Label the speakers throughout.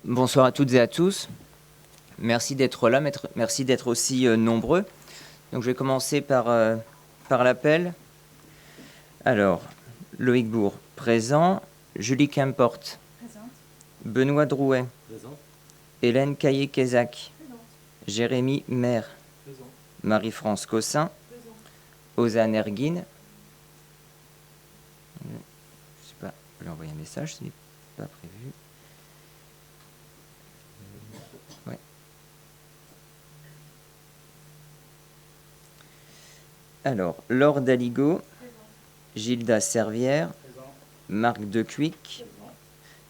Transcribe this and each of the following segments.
Speaker 1: Bonsoir à toutes et à tous. Merci d'être là, merci d'être aussi nombreux. Donc je vais commencer par l'appel. Alors, Loïc Bourg, présent. Julie Kemporte.
Speaker 2: Présente.
Speaker 1: Benoît Drouet.
Speaker 3: Présent.
Speaker 1: Hélène Caillé-Kézac.
Speaker 2: Présente.
Speaker 1: Jérémy Maire.
Speaker 3: Présent.
Speaker 1: Marie-France Cossin.
Speaker 2: Présente.
Speaker 1: Ozan Erguine. Je sais pas, je vais envoyer un message, ce n'est pas prévu. Ouais. Alors, Laure Daligo. Gilda Servière.
Speaker 3: Présent.
Speaker 1: Marc Decuic.
Speaker 3: Présent.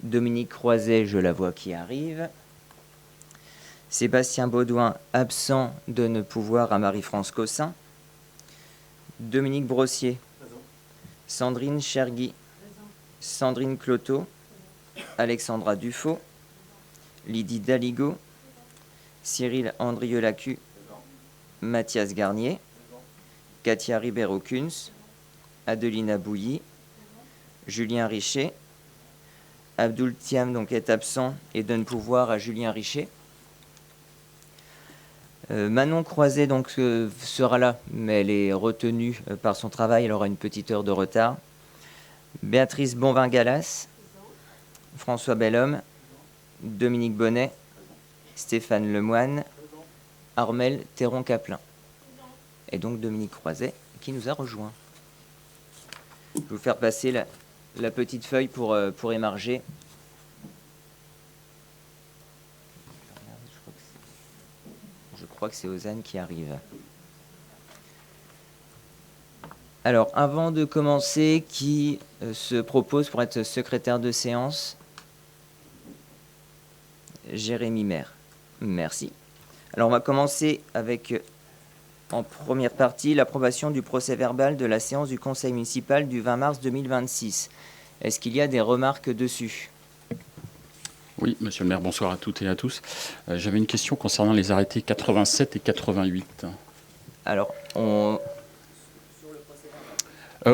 Speaker 1: Dominique Croiset, je la vois qui arrive. Sébastien Baudouin, absent de ne pouvoir à Marie-France Cossin. Dominique Brossier.
Speaker 3: Présent.
Speaker 1: Sandrine Chergui. Sandrine Cloteau. Alexandra Dufaux. Lydie Daligo. Cyril Andrieux-Lacu.
Speaker 3: Présent.
Speaker 1: Mathias Garnier.
Speaker 3: Présent.
Speaker 1: Katia Ribéro-Kunz. Adelina Bouilly. Julien Richer. Abdoul Thiam donc est absent et donne pouvoir à Julien Richer. Manon Croiset donc sera là, mais elle est retenue par son travail, elle aura une petite heure de retard. Béatrice Bonvin-Gallas, François Bellhomme, Dominique Bonnet, Stéphane Lemoine, Armel Théron-Caplin. Et donc Dominique Croiset qui nous a rejoint. Je vais vous faire passer la petite feuille pour émarger. Je crois que c'est Ozan qui arrive. Alors, avant de commencer, qui se propose pour être secrétaire de séance? Jérémy Maire. Merci. Alors, on va commencer avec, en première partie, l'approbation du procès-verbal de la séance du Conseil municipal du 20 mars 2026. Est-ce qu'il y a des remarques dessus?
Speaker 4: Oui, monsieur le maire, bonsoir à toutes et à tous. J'avais une question concernant les arrêtés 87 et 88.
Speaker 1: Alors,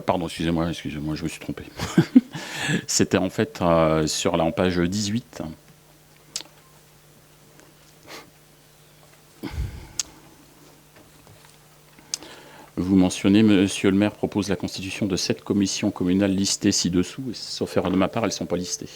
Speaker 4: Pardon, excusez-moi, je me suis trompé. C'était en fait sur la page 18. Vous mentionnez, monsieur le maire propose la constitution de 7 commissions communales listées ci-dessous, et sauf erreur de ma part, elles ne sont pas listées.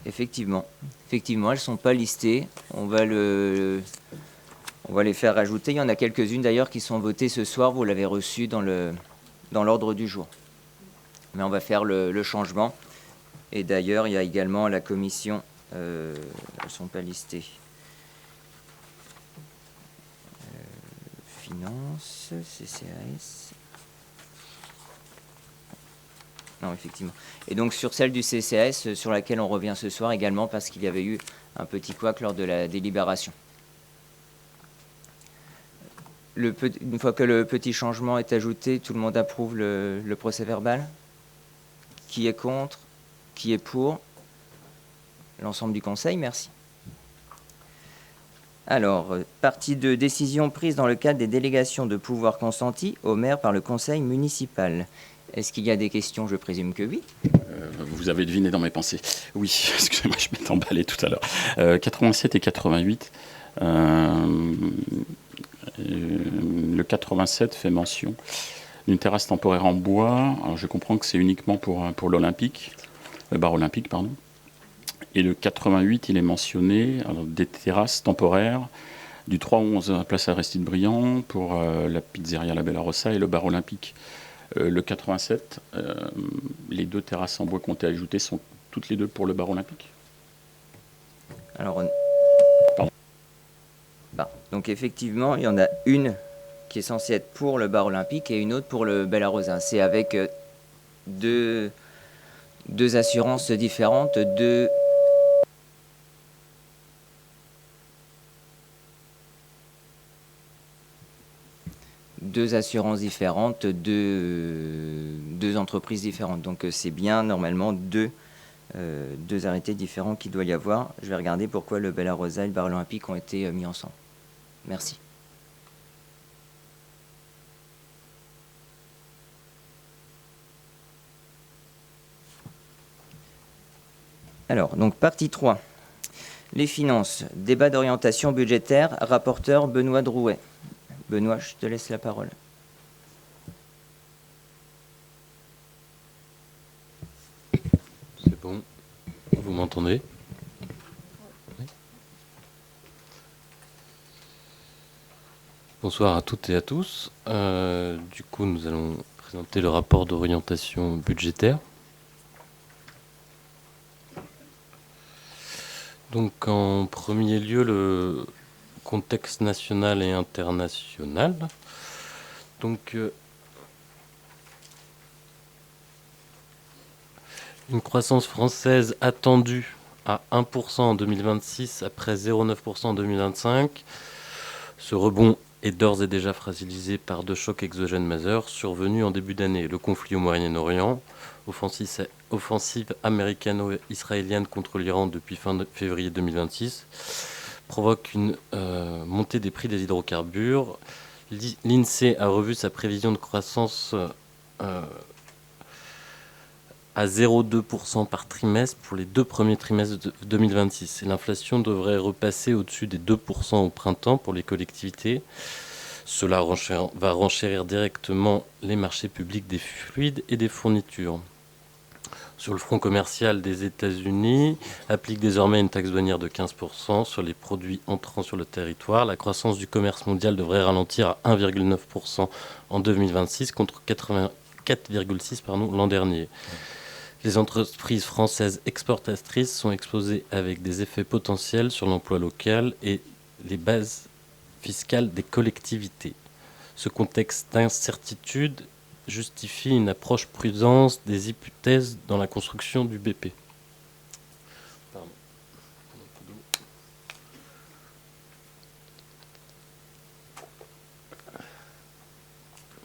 Speaker 1: Effectivement, elles ne sont pas listées. On va les faire rajouter. Il y en a quelques-unes d'ailleurs qui sont votées ce soir. Vous l'avez reçu dans l'ordre du jour. Mais on va faire le changement. Et d'ailleurs, il y a également la commission. Elles ne sont pas listées. Finances, CCAS. Non, effectivement. Et donc sur celle du CCAS, sur laquelle on revient ce soir également, parce qu'il y avait eu un petit couac lors de la délibération. Une fois que le petit changement est ajouté, tout le monde approuve le procès-verbal? Qui est contre? Qui est pour? L'ensemble du Conseil, merci. Alors, partie de décision prise dans le cadre des délégations de pouvoir consenties au maire par le Conseil municipal. Est-ce qu'il y a des questions? Je présume que oui.
Speaker 4: Vous avez deviné dans mes pensées. Oui, excusez-moi, je m'étais emballé tout à l'heure. 87 et 88. Le 87 fait mention d'une terrasse temporaire en bois. Alors, je comprends que c'est uniquement pour l'Olympique, le bar olympique, pardon. Et le 88, il est mentionné des terrasses temporaires du 3 au 11 place Aristide Briand pour la pizzeria La Bella Rossa et le bar olympique. Le 87, les 2 terrasses en bois qui ont été ajoutées sont toutes les 2 pour le bar olympique.
Speaker 1: Alors, donc effectivement, il y en a une qui est censée être pour le bar olympique et une autre pour le Bella Rosa. C'est avec deux assurances différentes, deux assurances différentes, deux entreprises différentes. Donc c'est bien normalement deux arrêtés différents qu'il doit y avoir. Je vais regarder pourquoi le Bella Rosa et le bar olympique ont été mis ensemble. Merci. Alors, donc partie 3. Les finances. Débat d'orientation budgétaire. Rapporteur Benoît Drouet. Benoît, je te laisse la parole.
Speaker 2: C'est bon. Vous m'entendez ? Oui. Bonsoir à toutes et à tous. Du coup, nous allons présenter le rapport d'orientation budgétaire. Donc, en premier lieu, le contexte national et international. Donc, une croissance française attendue à 1% en 2026 après 0,9% en 2025. Ce rebond est d'ores et déjà fragilisé par deux chocs exogènes majeurs survenus en début d'année. Le conflit au Moyen-Orient, offensive américano-israélienne contre l'Iran depuis fin février 2026, provoque une montée des prix des hydrocarbures. L'INSEE a revu sa prévision de croissance à 0,2% par trimestre pour les 2 premiers trimestres de 2026. Et l'inflation devrait repasser au-dessus des 2% au printemps pour les collectivités. Cela va renchérir directement les marchés publics des fluides et des fournitures. Sur le front commercial, des États-Unis appliquent désormais une taxe douanière de 15% sur les produits entrant sur le territoire. La croissance du commerce mondial devrait ralentir à 1,9% en 2026 contre 4,6% l'an dernier. Les entreprises françaises exportatrices sont exposées avec des effets potentiels sur l'emploi local et les bases fiscales des collectivités. Ce contexte d'incertitude justifie une approche prudente des hypothèses dans la construction du BP.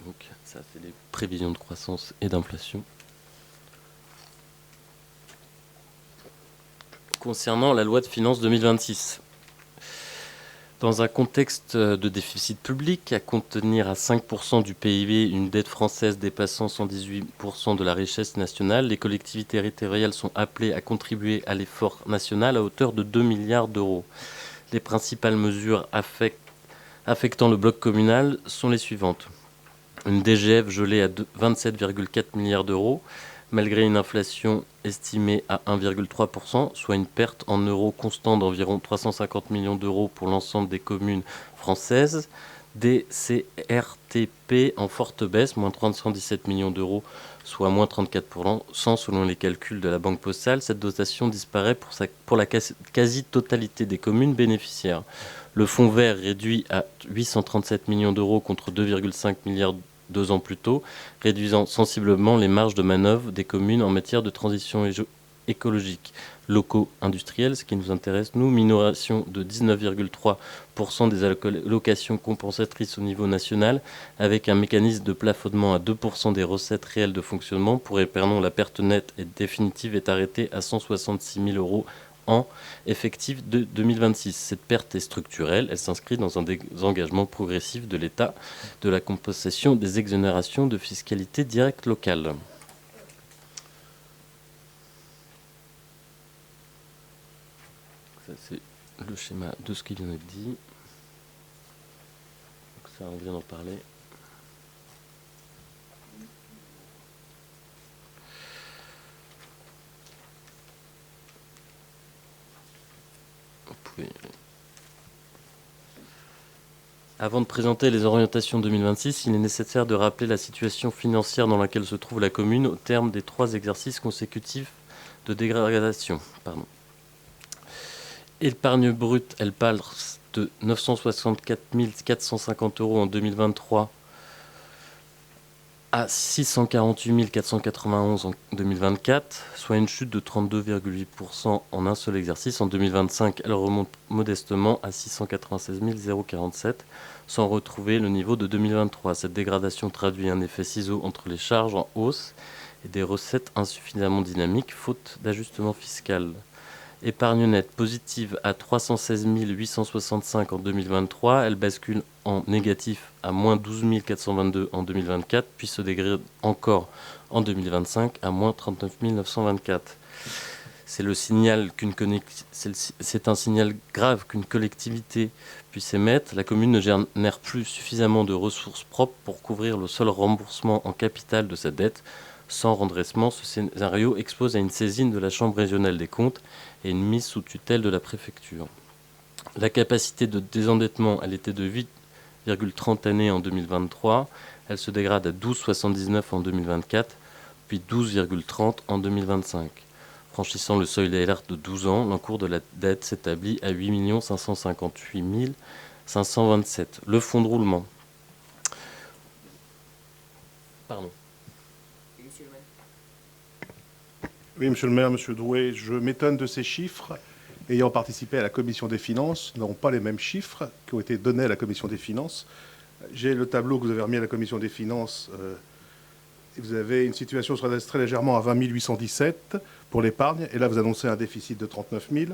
Speaker 2: Donc, ça, c'est les prévisions de croissance et d'inflation. Concernant la loi de finances 2026. Dans un contexte de déficit public à contenir à 5% du PIB, une dette française dépassant 118% de la richesse nationale, les collectivités territoriales sont appelées à contribuer à l'effort national à hauteur de 2 milliards d'euros. Les principales mesures affectant le bloc communal sont les suivantes. Une DGF gelée à 27,4 milliards d'euros, malgré une inflation estimée à 1,3%, soit une perte en euros constants d'environ 350 millions d'euros pour l'ensemble des communes françaises. Des CRTP en forte baisse, moins 317 millions d'euros, soit moins 34% selon les calculs de la Banque postale. Cette dotation disparaît pour la quasi-totalité des communes bénéficiaires. Le fonds vert réduit à 837 millions d'euros contre 2,5 milliards 2 ans plus tôt, réduisant sensiblement les marges de manœuvre des communes en matière de transition écologique. Locaux industriels, ce qui nous intéresse, nous, minoration de 19,3% des allocations compensatrices au niveau national, avec un mécanisme de plafonnement à 2% des recettes réelles de fonctionnement. Pour épargner, la perte nette et définitive est arrêtée à 166 000 euros en effectif de 2026. Cette perte est structurelle, elle s'inscrit dans un désengagement progressif de l'État de la compensation des exonérations de fiscalité directe locale. Ça, c'est le schéma de ce qu'il vient d'être dit. Donc ça, on vient d'en parler. Avant de présenter les orientations 2026, il est nécessaire de rappeler la situation financière dans laquelle se trouve la commune au terme des 3 exercices consécutifs de dégradation. Épargne brute, elle passe de 964 450 euros en 2023 à 648 491 en 2024, soit une chute de 32,8% en un seul exercice. En 2025, elle remonte modestement à 696 047, sans retrouver le niveau de 2023. Cette dégradation traduit un effet ciseau entre les charges en hausse et des recettes insuffisamment dynamiques, faute d'ajustement fiscal. Épargne nette positive à 316 865 en 2023. Elle bascule en négatif à moins 12 422 en 2024, puis se dégrade encore en 2025 à moins 39 924. C'est un signal grave qu'une collectivité puisse émettre. La commune ne génère plus suffisamment de ressources propres pour couvrir le seul remboursement en capital de sa dette. Sans redressement, ce scénario expose à une saisine de la Chambre régionale des comptes et une mise sous tutelle de la préfecture. La capacité de désendettement, elle était de 8,30 années en 2023. Elle se dégrade à 12,79 en 2024, puis 12,30 en 2025. Franchissant le seuil d'alerte de 12 ans, l'encours de la dette s'établit à 8 558 527. Le fonds de roulement. Pardon.
Speaker 3: Oui, monsieur le maire, monsieur Drouet, je m'étonne de ces chiffres. Ayant participé à la commission des finances, nous n'avons pas les mêmes chiffres qui ont été donnés à la commission des finances. J'ai le tableau que vous avez remis à la commission des finances. Vous avez une situation qui se redresse très légèrement à 20 817 pour l'épargne. Et là, vous annoncez un déficit de 39 000.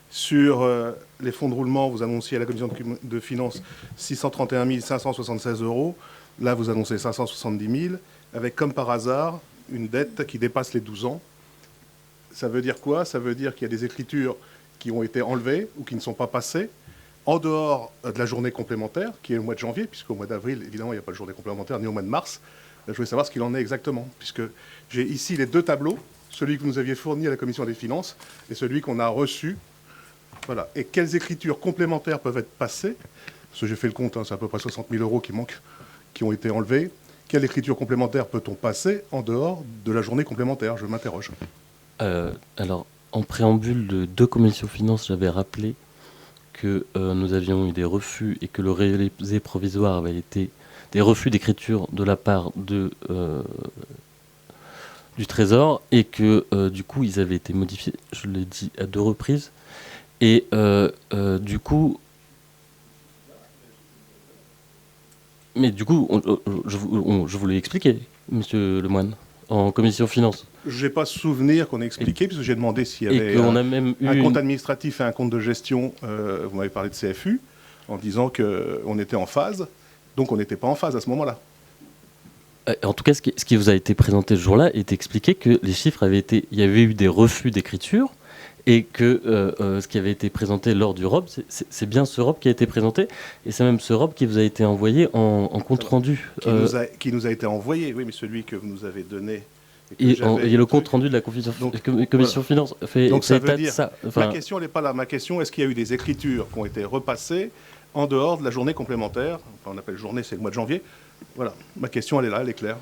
Speaker 3: Sur les fonds de roulement, vous annonciez à la commission de finances 631 576 euros. Là, vous annoncez 570 000, avec comme par hasard une dette qui dépasse les 12 ans. Ça veut dire quoi? Ça veut dire qu'il y a des écritures qui ont été enlevées ou qui ne sont pas passées en dehors de la journée complémentaire, qui est le mois de janvier, puisqu'au mois d'avril, évidemment, il n'y a pas de journée complémentaire, ni au mois de mars. Je voulais savoir ce qu'il en est exactement, puisque j'ai ici les deux tableaux, celui que vous nous aviez fourni à la commission des finances et celui qu'on a reçu. Voilà. Et quelles écritures complémentaires peuvent être passées? Parce que j'ai fait le compte, c'est à peu près 60 000 euros qui manquent, qui ont été enlevés. Quelle écriture complémentaire peut-on passer en dehors de la journée complémentaire? Je m'interroge.
Speaker 2: Alors, en préambule de deux commissions finances, j'avais rappelé que nous avions eu des refus et que le réalisé provisoire avait été des refus d'écriture de la part du Trésor et que du coup ils avaient été modifiés, je l'ai dit à 2 reprises, et du coup... Mais du coup, je vous l'ai expliqué, monsieur Lemoine, en commission finance.
Speaker 3: Je n'ai pas souvenir qu'on ait expliqué, puisque j'ai demandé s'il y avait
Speaker 2: un
Speaker 3: compte administratif et un compte de gestion. Vous m'avez parlé de CFU, en disant qu'on était en phase. Donc on n'était pas en phase à ce moment-là.
Speaker 2: En tout cas, ce qui vous a été présenté ce jour-là est expliqué que les chiffres avaient été... Il y avait eu des refus d'écriture et que ce qui avait été présenté lors du ROB, c'est bien ce ROB qui a été présenté et c'est même ce ROB qui vous a été envoyé en compte-rendu.
Speaker 3: Qui nous a été envoyé, oui, mais celui que vous nous avez donné...
Speaker 2: Et le compte-rendu de la commission finance fait
Speaker 3: donc ça
Speaker 2: état
Speaker 3: veut dire,
Speaker 2: de ça.
Speaker 3: Ma question n'est pas là. Ma question, est-ce qu'il y a eu des écritures qui ont été repassées en dehors de la journée complémentaire? Enfin, on appelle journée, c'est le mois de janvier. Voilà, ma question, elle est là, elle est claire.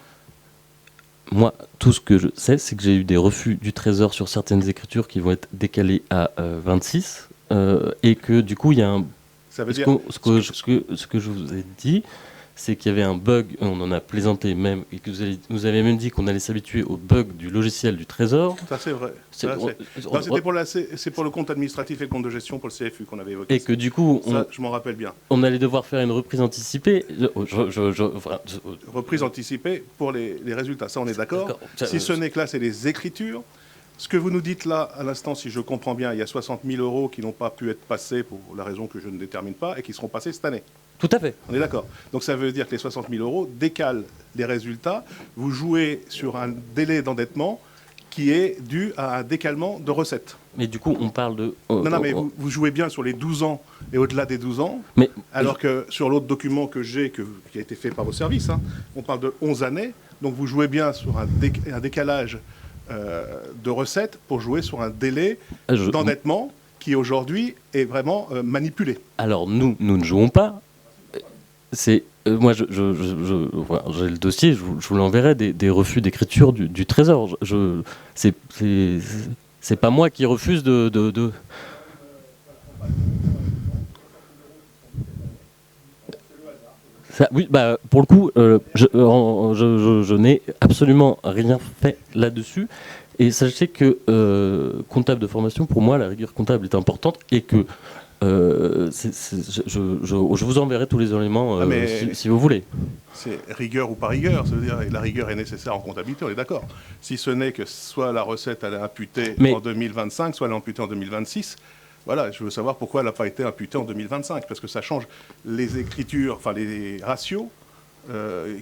Speaker 2: Moi, tout ce que je sais, c'est que j'ai eu des refus du Trésor sur certaines écritures qui vont être décalées à 26 et que du coup, il y a un...
Speaker 3: Ça veut dire...
Speaker 2: Ce que je vous ai dit, c'est qu'il y avait un bug, on en a plaisanté même, et que vous avez même dit qu'on allait s'habituer au bug du logiciel du Trésor.
Speaker 3: Ça, c'est vrai. C'est pour le compte administratif et le compte de gestion pour le CFU qu'on avait évoqué.
Speaker 2: Et que du coup,
Speaker 3: je m'en rappelle bien.
Speaker 2: On allait devoir faire une reprise anticipée.
Speaker 3: Reprise anticipée pour les résultats, ça on est d'accord. Si ce n'est que là, c'est les écritures. Ce que vous nous dites là, à l'instant, si je comprends bien, il y a 60 000 euros qui n'ont pas pu être passés pour la raison que je ne détermine pas et qui seront passés cette année.
Speaker 2: Tout à fait.
Speaker 3: On est d'accord. Donc ça veut dire que les 60 000 euros décalent les résultats. Vous jouez sur un délai d'endettement qui est dû à un décalement de recettes.
Speaker 2: Mais du coup, on parle de...
Speaker 3: non, mais vous jouez bien sur les 12 ans et au-delà des 12 ans, alors que sur l'autre document que j'ai, qui a été fait par vos services, on parle de 11 années. Donc vous jouez bien sur un décalage de recettes pour jouer sur un délai d'endettement qui aujourd'hui est vraiment manipulé.
Speaker 2: Alors nous ne jouons pas. C'est moi, j'ai le dossier, je vous l'enverrai, des refus d'écriture du Trésor. C'est pas moi qui refuse de... Ça, oui, bah, pour le coup, je n'ai absolument rien fait là-dessus. Et sachez que comptable de formation, pour moi, la rigueur comptable est importante et que je vous enverrai tous les éléments si vous voulez.
Speaker 3: C'est rigueur ou pas rigueur, ça veut dire la rigueur est nécessaire en comptabilité, on est d'accord. Si ce n'est que soit la recette elle est imputée en 2025, soit elle est imputée en 2026, voilà, je veux savoir pourquoi elle n'a pas été imputée en 2025, parce que ça change les écritures, enfin les ratios,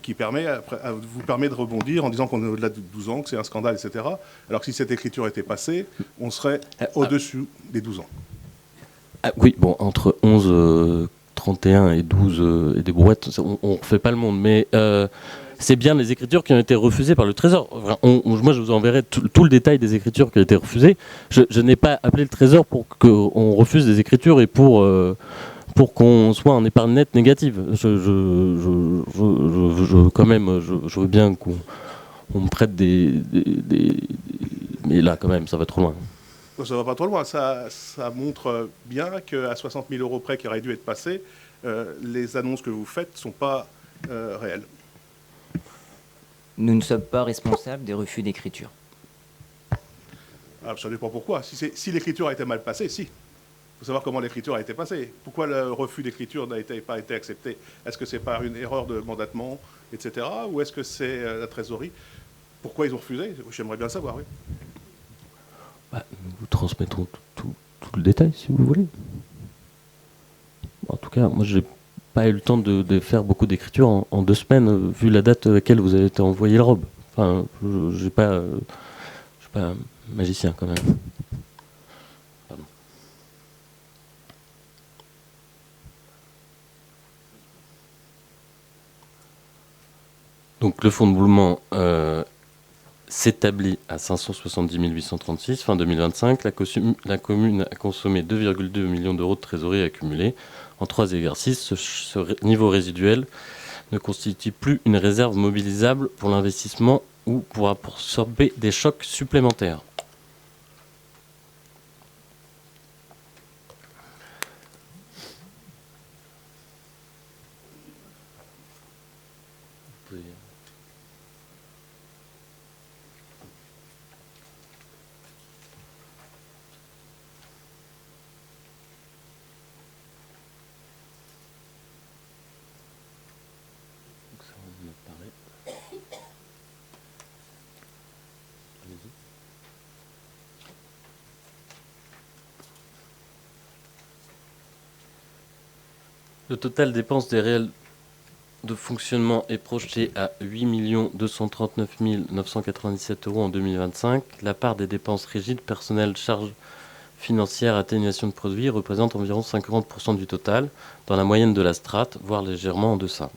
Speaker 3: qui vous permet de rebondir en disant qu'on est au-delà de 12 ans, que c'est un scandale, etc. Alors que si cette écriture était passée, on serait au-dessus des 12 ans.
Speaker 2: Oui, bon, entre 11, 31 et 12 et des brouettes, on ne refait pas le monde, mais c'est bien les écritures qui ont été refusées par le Trésor. Enfin, moi, je vous enverrai tout le détail des écritures qui ont été refusées. Je n'ai pas appelé le Trésor pour qu'on refuse des écritures et pour qu'on soit en épargne nette négative. Quand même, je veux bien qu'on me prête des... Mais là, quand même, ça va trop loin.
Speaker 3: Ça va pas trop loin. Ça montre bien qu'à 60 000 euros près qui aurait dû être passé, les annonces que vous faites ne sont pas réelles.
Speaker 1: Nous ne sommes pas responsables des refus d'écriture.
Speaker 3: Ça dépend pourquoi. Si l'écriture a été mal passée, si. Il faut savoir comment l'écriture a été passée. Pourquoi le refus d'écriture n'a pas été accepté? Est-ce que c'est par une erreur de mandatement, etc. Ou est-ce que c'est la trésorerie? Pourquoi ils ont refusé? J'aimerais bien le savoir, oui.
Speaker 2: Nous vous transmettrons tout le détail, si vous voulez. En tout cas, moi, j'ai pas eu le temps de faire beaucoup d'écriture en 2 semaines, vu la date à laquelle vous avez été envoyé la robe. Enfin, je suis pas un magicien, quand même. Pardon. Donc, le fonds de roulement s'établit à 570 836 fin 2025. La commune a consommé 2,2 millions d'euros de trésorerie accumulée en 3 exercices. Ce niveau résiduel ne constitue plus une réserve mobilisable pour l'investissement ou pour absorber des chocs supplémentaires. Le total dépenses des réels de fonctionnement est projeté à 8 239 997 euros en 2025. La part des dépenses rigides, personnel, charges financières, atténuation de produits représente environ 50% du total, dans la moyenne de la strate, voire légèrement en deçà.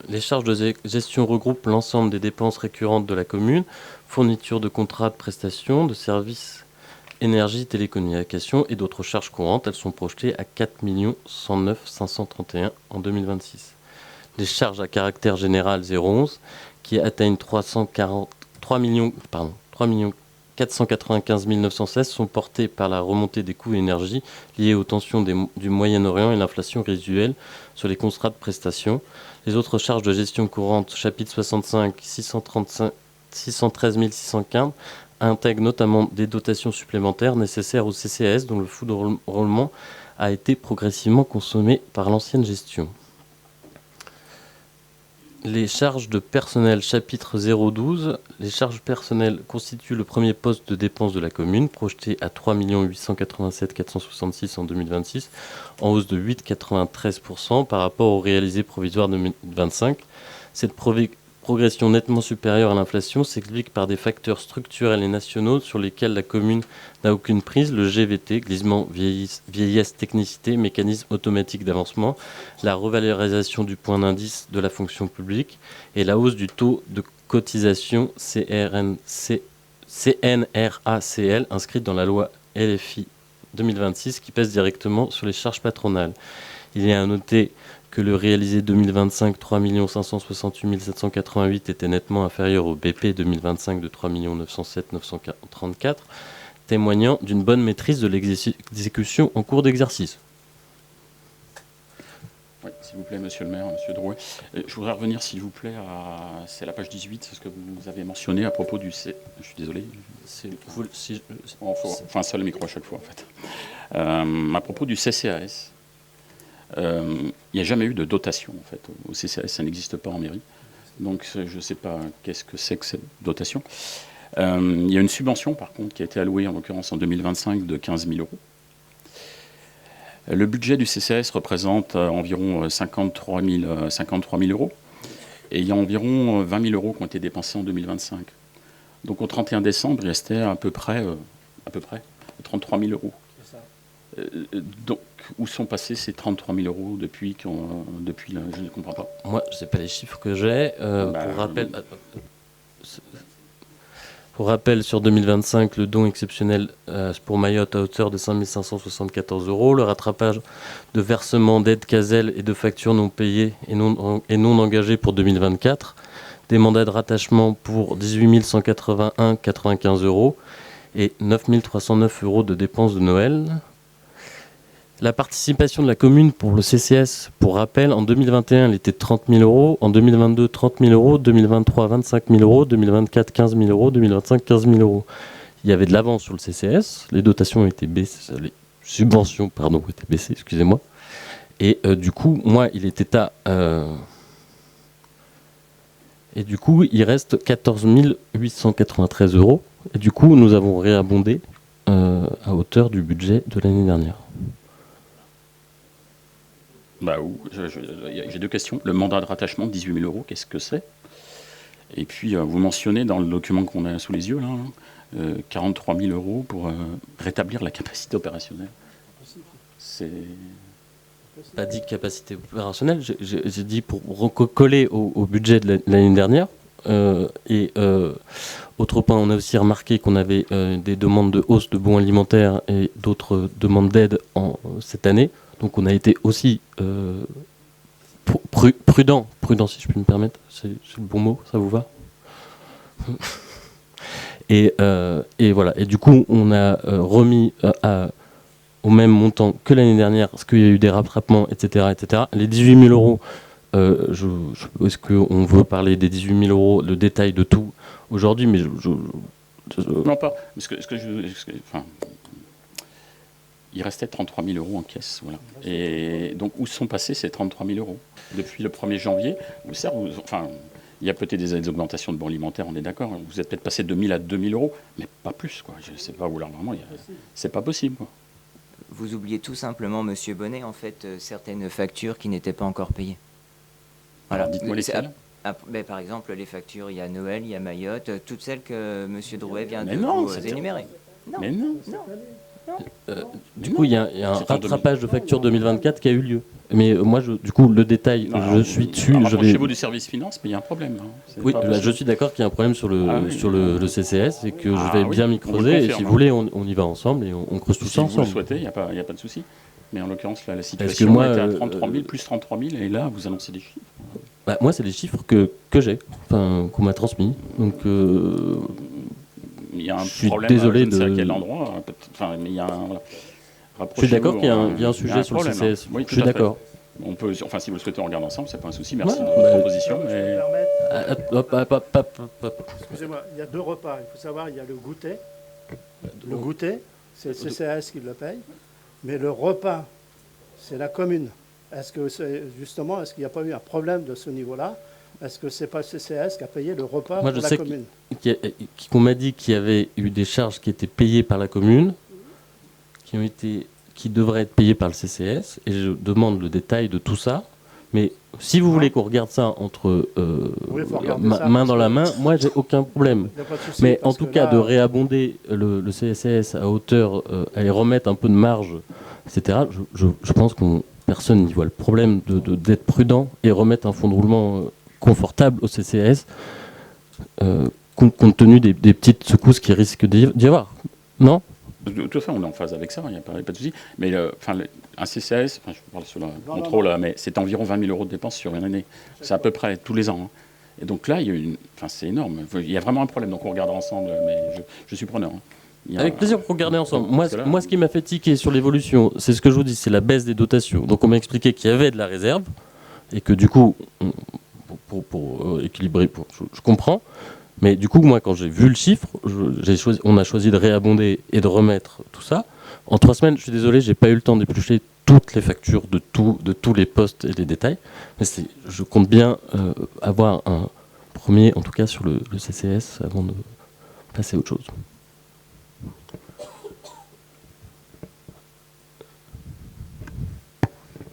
Speaker 2: Les charges de gestion regroupent l'ensemble des dépenses récurrentes de la commune, fourniture de contrats de prestations, de services énergie, télécommunications et d'autres charges courantes. Elles sont projetées à 4 109 531 en 2026. Les charges à caractère général 011, qui atteignent 3 495 916, sont portées par la remontée des coûts énergie liés aux tensions du Moyen-Orient et l'inflation résiduelle sur les contrats de prestations. Les autres charges de gestion courante, chapitre 65, 613 615, intègrent notamment des dotations supplémentaires nécessaires au CCAS, dont le fonds de roulement a été progressivement consommé par l'ancienne gestion. Les charges de personnel, chapitre 012. Les charges personnelles constituent le premier poste de dépense de la commune, projeté à 3 887 466 en 2026, en hausse de 8,93% par rapport au réalisé provisoire 2025. Cette progression nettement supérieure à l'inflation s'explique par des facteurs structurels et nationaux sur lesquels la commune n'a aucune prise: le GVT, glissement, vieillesse, technicité, mécanisme automatique d'avancement, la revalorisation du point d'indice de la fonction publique et la hausse du taux de cotisation CNRACL inscrite dans la loi LFI 2026 qui pèse directement sur les charges patronales. Il est à noter que le réalisé 2025, 3 568 788, était nettement inférieur au BP 2025 de 3 907 934, témoignant d'une bonne maîtrise de l'exécution en cours d'exercice.
Speaker 4: Oui, s'il vous plaît, monsieur le maire, monsieur Drouet. Je voudrais revenir, s'il vous plaît, c'est la page 18, c'est ce que vous avez mentionné à propos du... Je suis désolé. Enfin, seul le micro à chaque fois, en fait. À propos du CCAS, il n'y a jamais eu de dotation, en fait. Au CCAS, ça n'existe pas en mairie. Donc, je ne sais pas qu'est-ce que c'est que cette dotation. Il y a une subvention, par contre, qui a été allouée, en l'occurrence en 2025, de 15 000 euros. Le budget du CCAS représente environ 53 000 euros. Et il y a environ 20 000 euros qui ont été dépensés en 2025. Donc au 31 décembre, il restait à peu près 33 000 euros. C'est ça. Donc où sont passés ces 33 000 euros depuis je ne comprends pas.
Speaker 2: Moi, je ne sais pas les chiffres que j'ai. Pour rappel, sur 2025, le don exceptionnel pour Mayotte à hauteur de 5 574 euros. Le rattrapage de versements d'aides CASEL et de factures non payées et non engagées pour 2024. Des mandats de rattachement pour 18 181,95 euros et 9 309 euros de dépenses de Noël. La participation de la commune pour le CCS, pour rappel, en 2021, elle était de 30 000 euros, en 2022, 30 000 euros, 2023, 25 000 euros, 2024, 15 000 euros, 2025, 15 000 euros. Il y avait de l'avance sur le CCS, les dotations ont été baissées, les subventions, pardon, ont été baissées, excusez-moi. Et du coup, moi, il était à... Et du coup, il reste 14 893 euros. Et du coup, nous avons réabondé à hauteur du budget de l'année dernière.
Speaker 4: J'ai deux questions. Le mandat de rattachement, 18 000 euros, qu'est-ce que c'est? Et puis, vous mentionnez dans le document qu'on a sous les yeux, là, 43 000 euros pour rétablir la capacité opérationnelle. C'est...
Speaker 2: Pas dit capacité opérationnelle, j'ai dit pour recoller au budget de l'année dernière. Autre point, on a aussi remarqué qu'on avait des demandes de hausse de bons alimentaires et d'autres demandes d'aide cette année. Donc on a été aussi prudent si je puis me permettre, c'est le bon mot, ça vous va? Et voilà, et du coup on a remis au même montant que l'année dernière, parce qu'il y a eu des rattrapements, etc. Les 18 000 euros, est-ce qu'on veut parler des 18 000 euros, le détail de tout aujourd'hui, mais
Speaker 4: Non, pas. Il restait 33 000 euros en caisse. Voilà. Et donc, où sont passés ces 33 000 euros? Depuis le 1er janvier, il y a peut-être des augmentations de bons alimentaires, on est d'accord. Vous êtes peut-être passé de 1 000 à 2 000 euros, mais pas plus, quoi. Je ne sais pas où là, vraiment, c'est pas possible, quoi.
Speaker 1: Vous oubliez tout simplement, Monsieur Bonnet, en fait, certaines factures qui n'étaient pas encore payées. Voilà.
Speaker 4: Alors, dites-moi lesquelles.
Speaker 1: Par exemple, les factures, il y a Noël, il y a Mayotte, toutes celles que Monsieur Drouet vient de
Speaker 4: vous
Speaker 1: énumérer.
Speaker 4: Non. Mais non.
Speaker 2: Du coup, il y a un rattrapage de facture 2024 qui a eu lieu. Mais moi, du coup, le détail, je suis dessus.
Speaker 4: Rapprochez-vous du service finance, mais il y a un problème.
Speaker 2: Oui, je suis d'accord qu'il y a un problème sur le CCS et que je vais bien m'y creuser. Et si vous voulez, on y va ensemble et on creuse tout ça ensemble.
Speaker 4: Si vous le souhaitez, il n'y a pas de souci. Mais en l'occurrence, là, la situation était à 33 000, plus 33 000, et là, vous annoncez des chiffres.
Speaker 2: Moi, c'est les chiffres que j'ai, qu'on m'a transmis. Donc,
Speaker 4: il y a un
Speaker 2: je suis
Speaker 4: problème,
Speaker 2: désolé
Speaker 4: je ne sais à quel endroit. Mais il y a voilà.
Speaker 2: Je suis d'accord qu'il y a un sujet sur le CCS.
Speaker 4: Oui,
Speaker 2: je suis d'accord.
Speaker 4: On peut, si vous le souhaitez, on regarde ensemble, c'est pas un souci. Merci de votre proposition. Mais...
Speaker 5: Excusez-moi, il y a deux repas. Il faut savoir, il y a le goûter. Le goûter, c'est le CCAS qui le paye. Mais le repas, c'est la commune. Est-ce qu'il n'y a pas eu un problème de ce niveau-là? Est-ce que c'est pas le CCAS qui a payé le repas pour la commune?
Speaker 2: Qu'on m'a dit qu'il y avait eu des charges qui étaient payées par la commune, qui devraient être payées par le CCS, et je demande le détail de tout ça. Mais si vous voulez qu'on regarde ça entre main dans la main, moi j'ai aucun problème. Mais en tout cas, de réabonder le CCS à hauteur, à y remettre un peu de marge, etc., je pense que personne n'y voit le problème d'être prudent et remettre un fonds de roulement confortable au CCS, compte tenu des petites secousses qui risquent d'y avoir. Non ?
Speaker 4: De toute façon, on est en phase avec ça, il n'y a pas de souci. Mais un CCAS, je parle sur le contrôle, mais c'est environ 20 000 euros de dépenses sur une année. C'est à peu près tous les ans. Et donc là, c'est énorme. Il y a vraiment un problème. Donc on regardera ensemble, mais je suis preneur.
Speaker 2: Avec plaisir pour regarder ensemble. Moi,
Speaker 4: Parce que là,
Speaker 2: moi, ce qui m'a fait tiquer sur l'évolution, c'est ce que je vous dis, c'est la baisse des dotations. Donc on m'a expliqué qu'il y avait de la réserve et que du coup, pour équilibrer, je comprends. Mais du coup, moi, quand j'ai vu le chiffre, on a choisi de réabonder et de remettre tout ça. En 3 semaines, je suis désolé, j'ai pas eu le temps d'éplucher toutes les factures de tous les postes et les détails. Mais je compte bien avoir un premier, en tout cas sur le CCS, avant de passer à autre chose.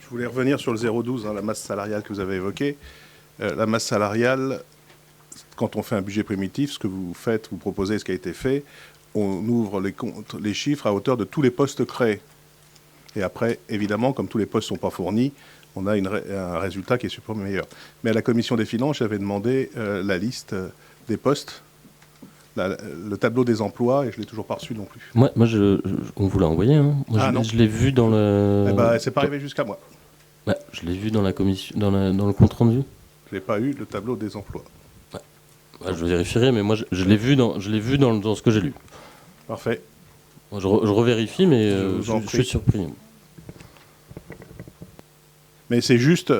Speaker 3: Je voulais revenir sur le 0,12, la masse salariale que vous avez évoquée. La masse salariale, quand on fait un budget primitif, ce que vous faites, vous proposez ce qui a été fait, on ouvre les chiffres à hauteur de tous les postes créés. Et après, évidemment, comme tous les postes ne sont pas fournis, on a un résultat qui est super meilleur. Mais à la commission des finances, j'avais demandé la liste des postes, le tableau des emplois, et je ne l'ai toujours pas reçu non plus.
Speaker 2: Moi on vous l'a envoyé. Hein. Moi, je l'ai vu dans le.
Speaker 3: Eh ben, c'est pas arrivé jusqu'à moi.
Speaker 2: Bah, je l'ai vu dans la commission, dans le compte rendu.
Speaker 3: Je n'ai pas eu le tableau des emplois.
Speaker 2: Bah, je vérifierai, mais moi je l'ai vu dans ce que j'ai lu.
Speaker 3: Parfait.
Speaker 2: Moi, je revérifie, mais
Speaker 3: je
Speaker 2: suis surpris.
Speaker 3: Mais c'est juste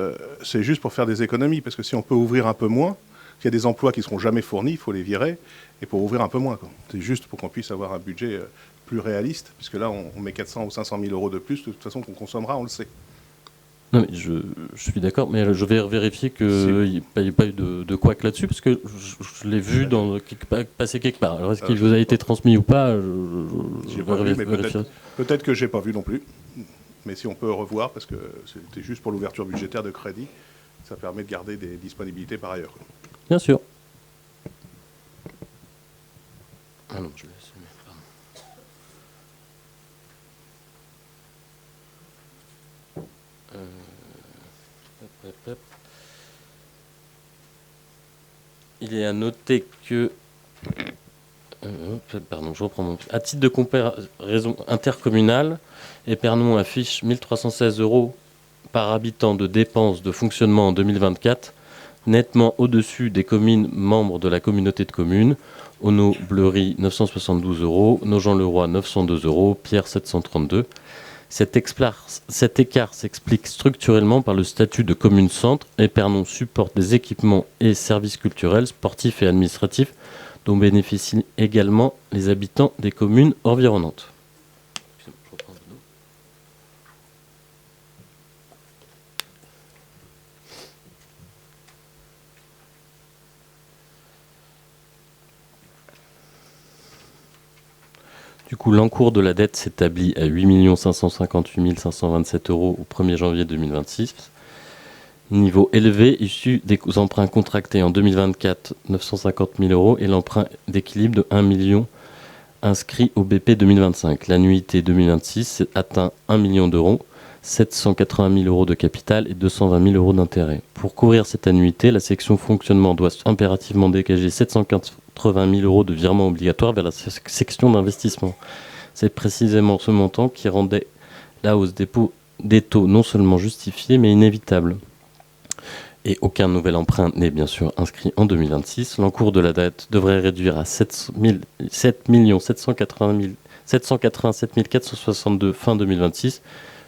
Speaker 3: pour faire des économies, parce que si on peut ouvrir un peu moins, s'il y a des emplois qui ne seront jamais fournis, il faut les virer, et pour ouvrir un peu moins. C'est juste pour qu'on puisse avoir un budget plus réaliste, puisque là, on met 400 ou 500 000 euros de plus, de toute façon, qu'on consommera, on le sait.
Speaker 2: Non, mais je suis d'accord, mais je vais vérifier qu'il n'y ait pas eu de couac là-dessus, parce que je l'ai vu passer quelque part. Alors, est-ce qu'il vous a été transmis ou pas
Speaker 3: J'ai pas vu, mais peut-être que je n'ai pas vu non plus. Mais si on peut revoir, parce que c'était juste pour l'ouverture budgétaire de crédit, ça permet de garder des disponibilités par ailleurs.
Speaker 2: Bien sûr. Ah non, je vais assumer, pardon. Il est à noter que... pardon, je reprends à titre de comparaison intercommunale, Épernon affiche 1316 € par habitant de dépenses de fonctionnement en 2024, nettement au-dessus des communes membres de la communauté de communes. Auneau-Bleury, 972 €, Nogent-le-Roi, 902 €, Pierre, 732. Cet écart s'explique structurellement par le statut de commune-centre. Épernon supporte des équipements et services culturels, sportifs et administratifs dont bénéficient également les habitants des communes environnantes. Du coup, l'encours de la dette s'établit à 8 558 527 € au 1er janvier 2026. Niveau élevé, issu des emprunts contractés en 2024, 950 000 € et l'emprunt d'équilibre de 1 million inscrit au BP 2025. L'annuité 2026 atteint 1 million d'euros, 780 000 € de capital et 220 000 € d'intérêt. Pour couvrir cette annuité, la section fonctionnement doit impérativement dégager 780 000 € de virements obligatoires vers la section d'investissement. C'est précisément ce montant qui rendait la hausse des taux non seulement justifiée mais inévitable. Et aucun nouvel emprunt n'est bien sûr inscrit en 2026. L'encours de la dette devrait réduire à 7 787 462 fin 2026,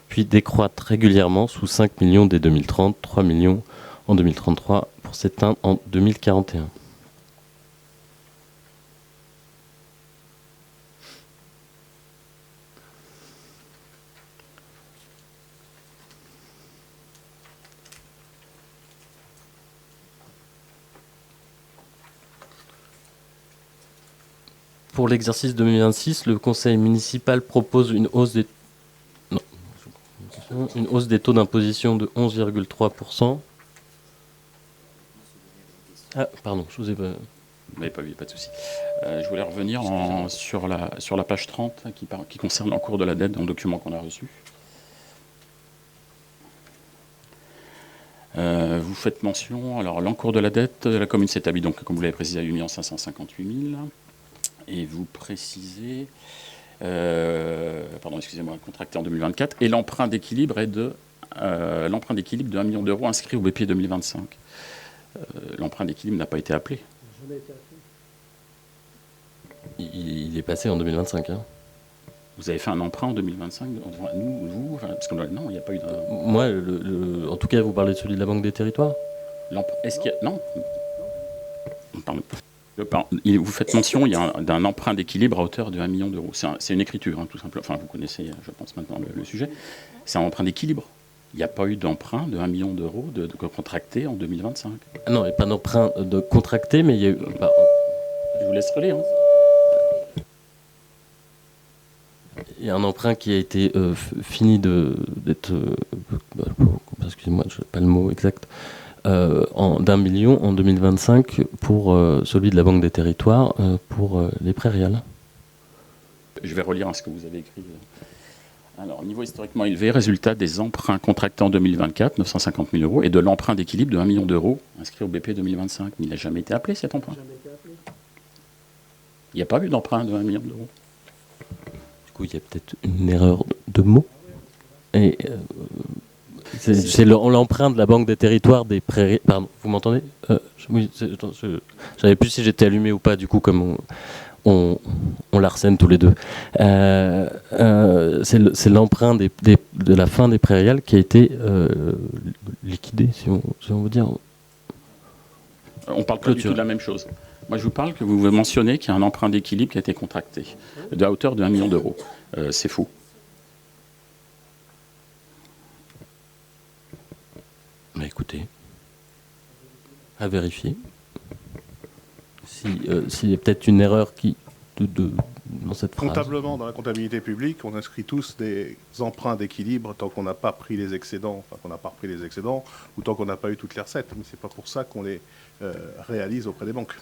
Speaker 2: puis décroître régulièrement sous 5 millions dès 2030, 3 millions en 2033 pour s'éteindre en 2041. Pour l'exercice 2026, le conseil municipal propose une hausse des taux d'imposition de 11,3%. Ah, pardon, je vous ai pas...
Speaker 4: Vous n'avez pas vu, pas de souci. Je voulais revenir sur la page 30 qui concerne l'encours de la dette dans le document qu'on a reçu. Vous faites mention, alors l'encours de la dette de la commune s'établit donc, comme vous l'avez précisé, à 8 558 000. Et vous précisez, contracté en 2024, et l'emprunt d'équilibre est de 1 million d'euros inscrit au BP 2025. L'emprunt d'équilibre n'a pas été appelé.
Speaker 2: Il est passé en 2025. Hein.
Speaker 4: Vous avez fait un emprunt en 2025 vous, parce que non, il n'y a pas eu de...
Speaker 2: Moi, en tout cas, vous parlez de celui de la Banque des Territoires.
Speaker 4: Est-ce qu'il y a... Non. Pardon. Vous faites mention d'un emprunt d'équilibre à hauteur de 1 million d'euros. C'est une écriture, hein, tout simplement. Enfin, vous connaissez, je pense, maintenant le sujet. C'est un emprunt d'équilibre. Il n'y a pas eu d'emprunt de 1 million d'euros de contracté en 2025.
Speaker 2: Ah non, il n'y a pas d'emprunt de contracté, mais il y a eu...
Speaker 4: Je vous laisse relire. Hein.
Speaker 2: Il y a un emprunt qui a été fini d'être... excusez-moi, je n'ai pas le mot exact. D'1 million en 2025 pour celui de la Banque des Territoires pour les prêts réels.
Speaker 4: Je vais relire ce que vous avez écrit. Alors, niveau historiquement élevé, résultat des emprunts contractés en 2024, 950 000 euros, et de l'emprunt d'équilibre de 1 million d'euros inscrit au BP 2025. Mais il n'a jamais été appelé, cet emprunt. Il n'y a pas eu d'emprunt de 1 million d'euros.
Speaker 2: Du coup, il y a peut-être une erreur de mots. Et c'est l'emprunt de la Banque des Territoires des prairies. Pardon, vous m'entendez? Oui, je ne savais plus si j'étais allumé ou pas, du coup, comme on l'arsène tous les deux. C'est l'emprunt de la fin des prairiales qui a été liquidé, si on veut dire.
Speaker 4: On ne parle pas du tout de la même chose. Moi, je vous parle que vous mentionnez qu'il y a un emprunt d'équilibre qui a été contracté, de la hauteur de 1 million d'euros. C'est faux.
Speaker 2: Bah, écoutez, à vérifier. S'il y a peut-être une erreur dans cette phrase.
Speaker 3: Comptablement, dans la comptabilité publique, on inscrit tous des emprunts d'équilibre tant qu'on n'a pas pris les excédents, ou tant qu'on n'a pas eu toutes les recettes. Mais ce n'est pas pour ça qu'on les réalise auprès des banques.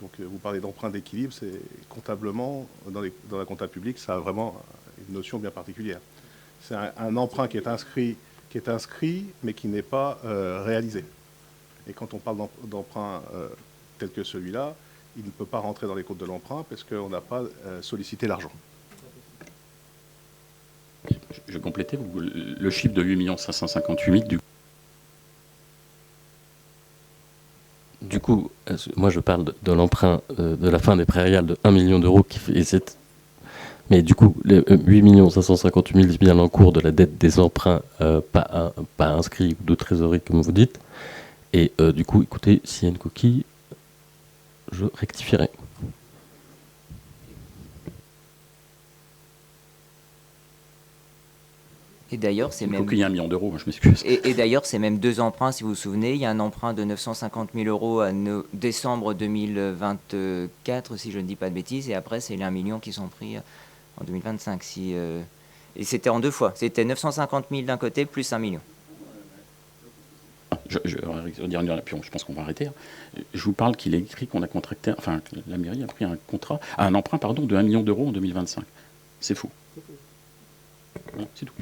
Speaker 3: Donc vous parlez d'emprunt d'équilibre, c'est comptablement, dans la compta publique, ça a vraiment une notion bien particulière. C'est un emprunt qui est inscrit, mais qui n'est pas réalisé. Et quand on parle d'emprunt tel que celui-là, il ne peut pas rentrer dans les comptes de l'emprunt parce qu'on n'a pas sollicité l'argent.
Speaker 4: Je vais compléter le chiffre de 8 558 000
Speaker 2: Du coup, moi je parle de l'emprunt de la fin des prairiales de 1 million d'euros mais du coup, les 8 558 000 c'est bien l'encours de la dette des emprunts pas inscrits ou de trésorerie, comme vous dites. Et du coup, écoutez, s'il y a une coquille, je rectifierai.
Speaker 1: Et d'ailleurs, c'est même...
Speaker 4: Il y a 1 million d'euros, je m'excuse.
Speaker 1: Et d'ailleurs, c'est même 2 emprunts, si vous vous souvenez. Il y a un emprunt de 950 000 euros à décembre 2024, si je ne dis pas de bêtises. Et après, c'est les 1 million qui sont pris en 2025. Et c'était en 2 fois. C'était 950 000 d'un côté, plus 1 million.
Speaker 4: Je pense qu'on va arrêter. Je vous parle qu'il est écrit qu'on a contracté... Enfin, la mairie a pris un emprunt de 1 million d'euros en 2025. C'est faux. C'est tout.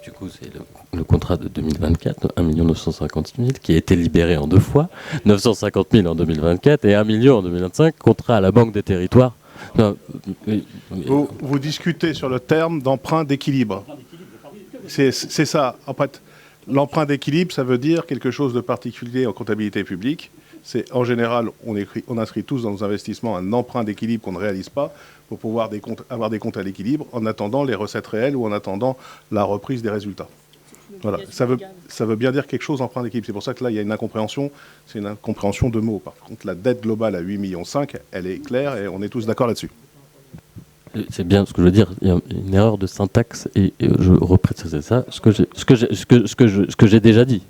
Speaker 2: Du coup, c'est le contrat de 2024, 1 950 000, qui a été libéré en 2 fois, 950 000 en 2024 et 1 million en 2025, contrat à la Banque des Territoires. Non,
Speaker 3: vous discutez sur le terme d'emprunt d'équilibre. C'est ça. En fait, l'emprunt d'équilibre, ça veut dire quelque chose de particulier en comptabilité publique. C'est en général, on inscrit tous dans nos investissements un emprunt d'équilibre qu'on ne réalise pas pour pouvoir avoir des comptes à l'équilibre en attendant les recettes réelles ou en attendant la reprise des résultats. Voilà, ça veut bien dire quelque chose, emprunt d'équilibre. C'est pour ça que là, il y a une incompréhension. C'est une incompréhension de mots. Par contre, la dette globale à 8,5 millions, elle est claire et on est tous d'accord là-dessus.
Speaker 2: C'est bien ce que je veux dire. Il y a une erreur de syntaxe et je repréciserai ça. Ce que j'ai déjà dit.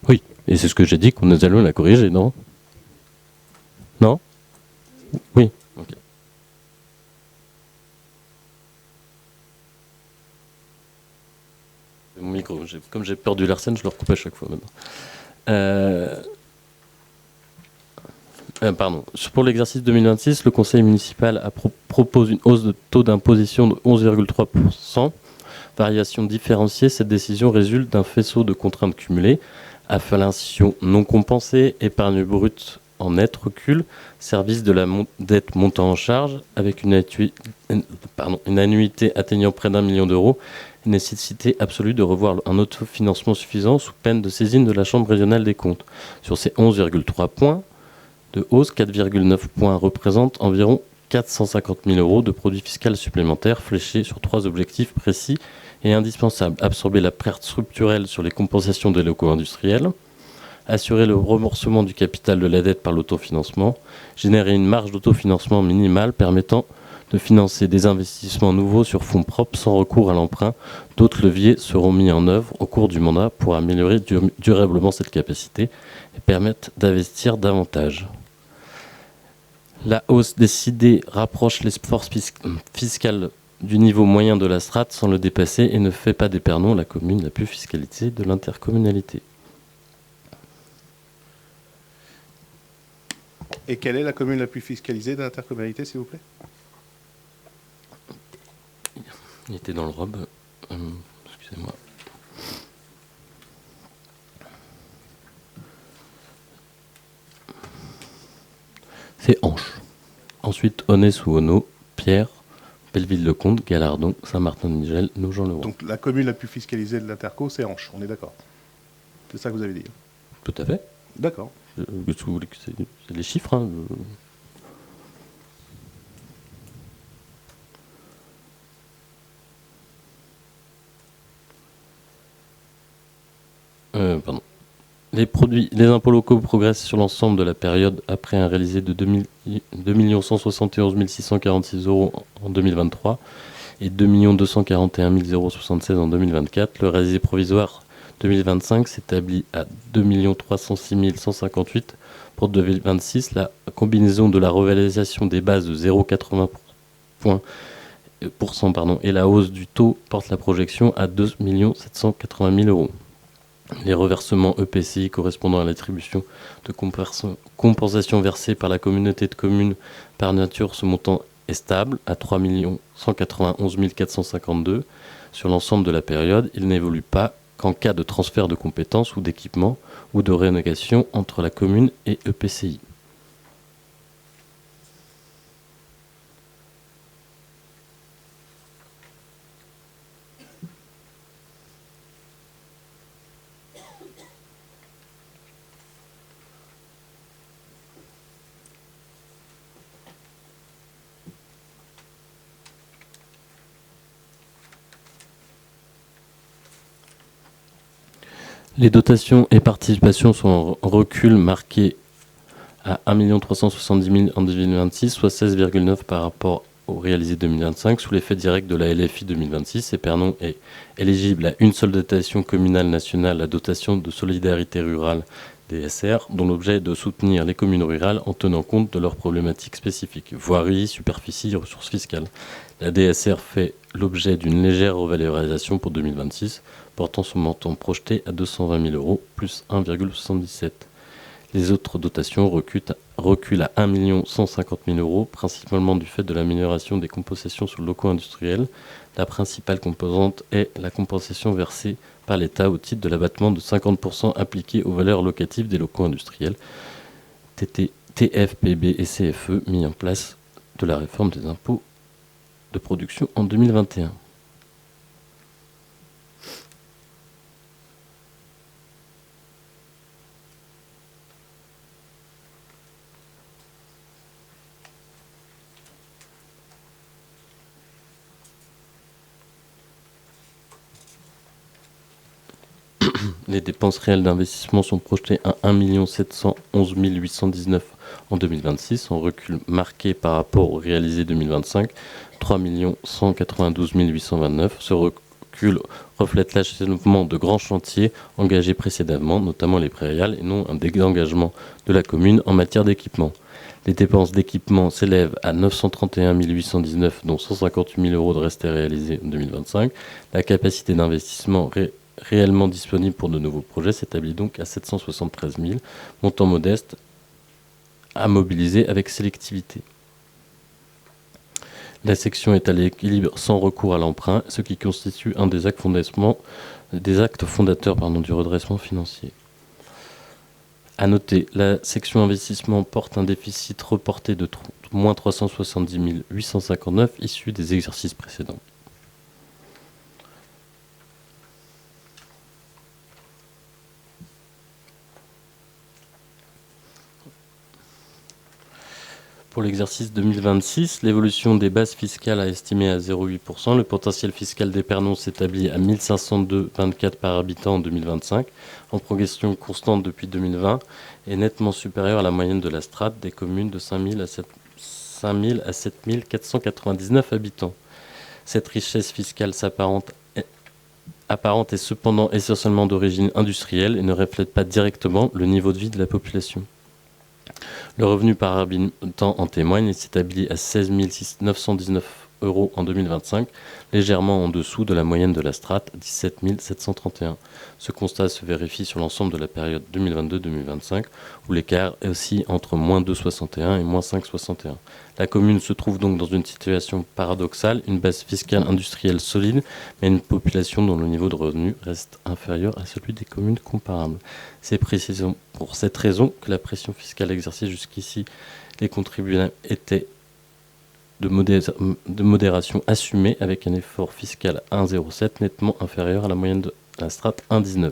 Speaker 2: Oui, et c'est ce que j'ai dit qu'on nous allons la corriger, non? Non? Oui. Okay. Mon micro, comme j'ai peur du larcène, je le recoupe à chaque fois maintenant. Pardon. Pour l'exercice 2026, le Conseil municipal propose une hausse de taux d'imposition de 11,3%. Variation différenciée, cette décision résulte d'un faisceau de contraintes cumulées. Inflation non compensée, épargne brute en net recul, service de la dette montant en charge, avec une annuité atteignant près d'1 million d'euros, nécessité absolue de revoir un autofinancement suffisant sous peine de saisine de la Chambre régionale des comptes. Sur ces 11,3 points, de hausse. 4,9 points représentent environ 450 000 euros de produits fiscaux supplémentaires fléchés sur 3 objectifs précis et indispensables. Absorber la perte structurelle sur les compensations des locaux industriels, assurer le remboursement du capital de la dette par l'autofinancement, générer une marge d'autofinancement minimale permettant de financer des investissements nouveaux sur fonds propres sans recours à l'emprunt. D'autres leviers seront mis en œuvre au cours du mandat pour améliorer durablement cette capacité et permettre d'investir davantage. La hausse décidée rapproche les forces fiscales du niveau moyen de la strate sans le dépasser et ne fait pas d'Épernon la commune la plus fiscalisée de l'intercommunalité.
Speaker 3: Et quelle est la commune la plus fiscalisée de l'intercommunalité, s'il vous plaît?
Speaker 2: Il était dans le robe. Excusez-moi. C'est Anche. Ensuite, Onès ou Ono, Pierre, Belleville-le-Comte, Galardon, Saint-Martin-de-Nigel, Nogent-le-Roi.
Speaker 3: Donc la commune la plus fiscalisée de l'interco, c'est Anche, on est d'accord? C'est ça que vous avez dit?
Speaker 2: Tout à fait.
Speaker 3: D'accord.
Speaker 2: C'est les chiffres. Hein. Pardon. Les impôts locaux progressent sur l'ensemble de la période après un réalisé de 2 171 646 euros en 2023 et 2 241 076 en 2024. Le réalisé provisoire 2025 s'établit à 2 306 158 pour 2026. La combinaison de la revalorisation des bases de 0,80 et la hausse du taux porte la projection à 2 780 000 euros. Les reversements EPCI correspondant à l'attribution de compensation versée par la communauté de communes par nature, ce montant est stable à 3 191 452 sur l'ensemble de la période. Il n'évolue pas qu'en cas de transfert de compétences ou d'équipements ou de renégation entre la commune et EPCI. Les dotations et participations sont en recul marqué à 1 370 000 en 2026, soit 16,9 par rapport au réalisé 2025. Sous l'effet direct de la LFI 2026, Épernon est éligible à une seule dotation communale nationale, la dotation de solidarité rurale DSR, dont l'objet est de soutenir les communes rurales en tenant compte de leurs problématiques spécifiques, voirie, superficie et ressources fiscales. La DSR fait l'objet d'une légère revalorisation pour 2026, portant son montant projeté à 220 000 euros, plus 1,77. Les autres dotations reculent à 1 150 000 euros, principalement du fait de l'amélioration des compensations sur le locaux industriels. La principale composante est la compensation versée par l'État au titre de l'abattement de 50% appliqué aux valeurs locatives des locaux industriels, TFPB et CFE, mis en place de la réforme des impôts de production en 2021. Les dépenses réelles d'investissement sont projetées à 1 711 819 en 2026, en recul marqué par rapport au réalisé 2025, 3 192 829. Ce recul reflète l'achèvement de grands chantiers engagés précédemment, notamment les prairiales, et non un désengagement de la commune en matière d'équipement. Les dépenses d'équipement s'élèvent à 931 819, dont 158 000 euros de restés réalisés en 2025. La capacité d'investissement réellement disponible pour de nouveaux projets s'établit donc à 773 000, montant modeste à mobiliser avec sélectivité. La section est à l'équilibre sans recours à l'emprunt, ce qui constitue un des actes fondateurs du redressement financier. À noter, la section investissement porte un déficit reporté de moins 370 859 issu des exercices précédents. Pour l'exercice 2026, l'évolution des bases fiscales a estimé à 0,8%. Le potentiel fiscal des Pernons s'établit à 1502,24 par habitant en 2025, en progression constante depuis 2020, et nettement supérieur à la moyenne de la strate des communes de 5 000 à 7 499 habitants. Cette richesse fiscale apparente est cependant essentiellement d'origine industrielle et ne reflète pas directement le niveau de vie de la population. Le revenu par habitant en témoigne et s'établit à 16 919 € en 2025, légèrement en dessous de la moyenne de la strate, 17 731. Ce constat se vérifie sur l'ensemble de la période 2022-2025, où l'écart est aussi entre moins 2,61 et moins 5,61. La commune se trouve donc dans une situation paradoxale, une base fiscale industrielle solide, mais une population dont le niveau de revenu reste inférieur à celui des communes comparables. C'est précisément pour cette raison que la pression fiscale exercée jusqu'ici les contribuables était de modération assumée avec un effort fiscal 1,07 nettement inférieur à la moyenne de la strate 1,19,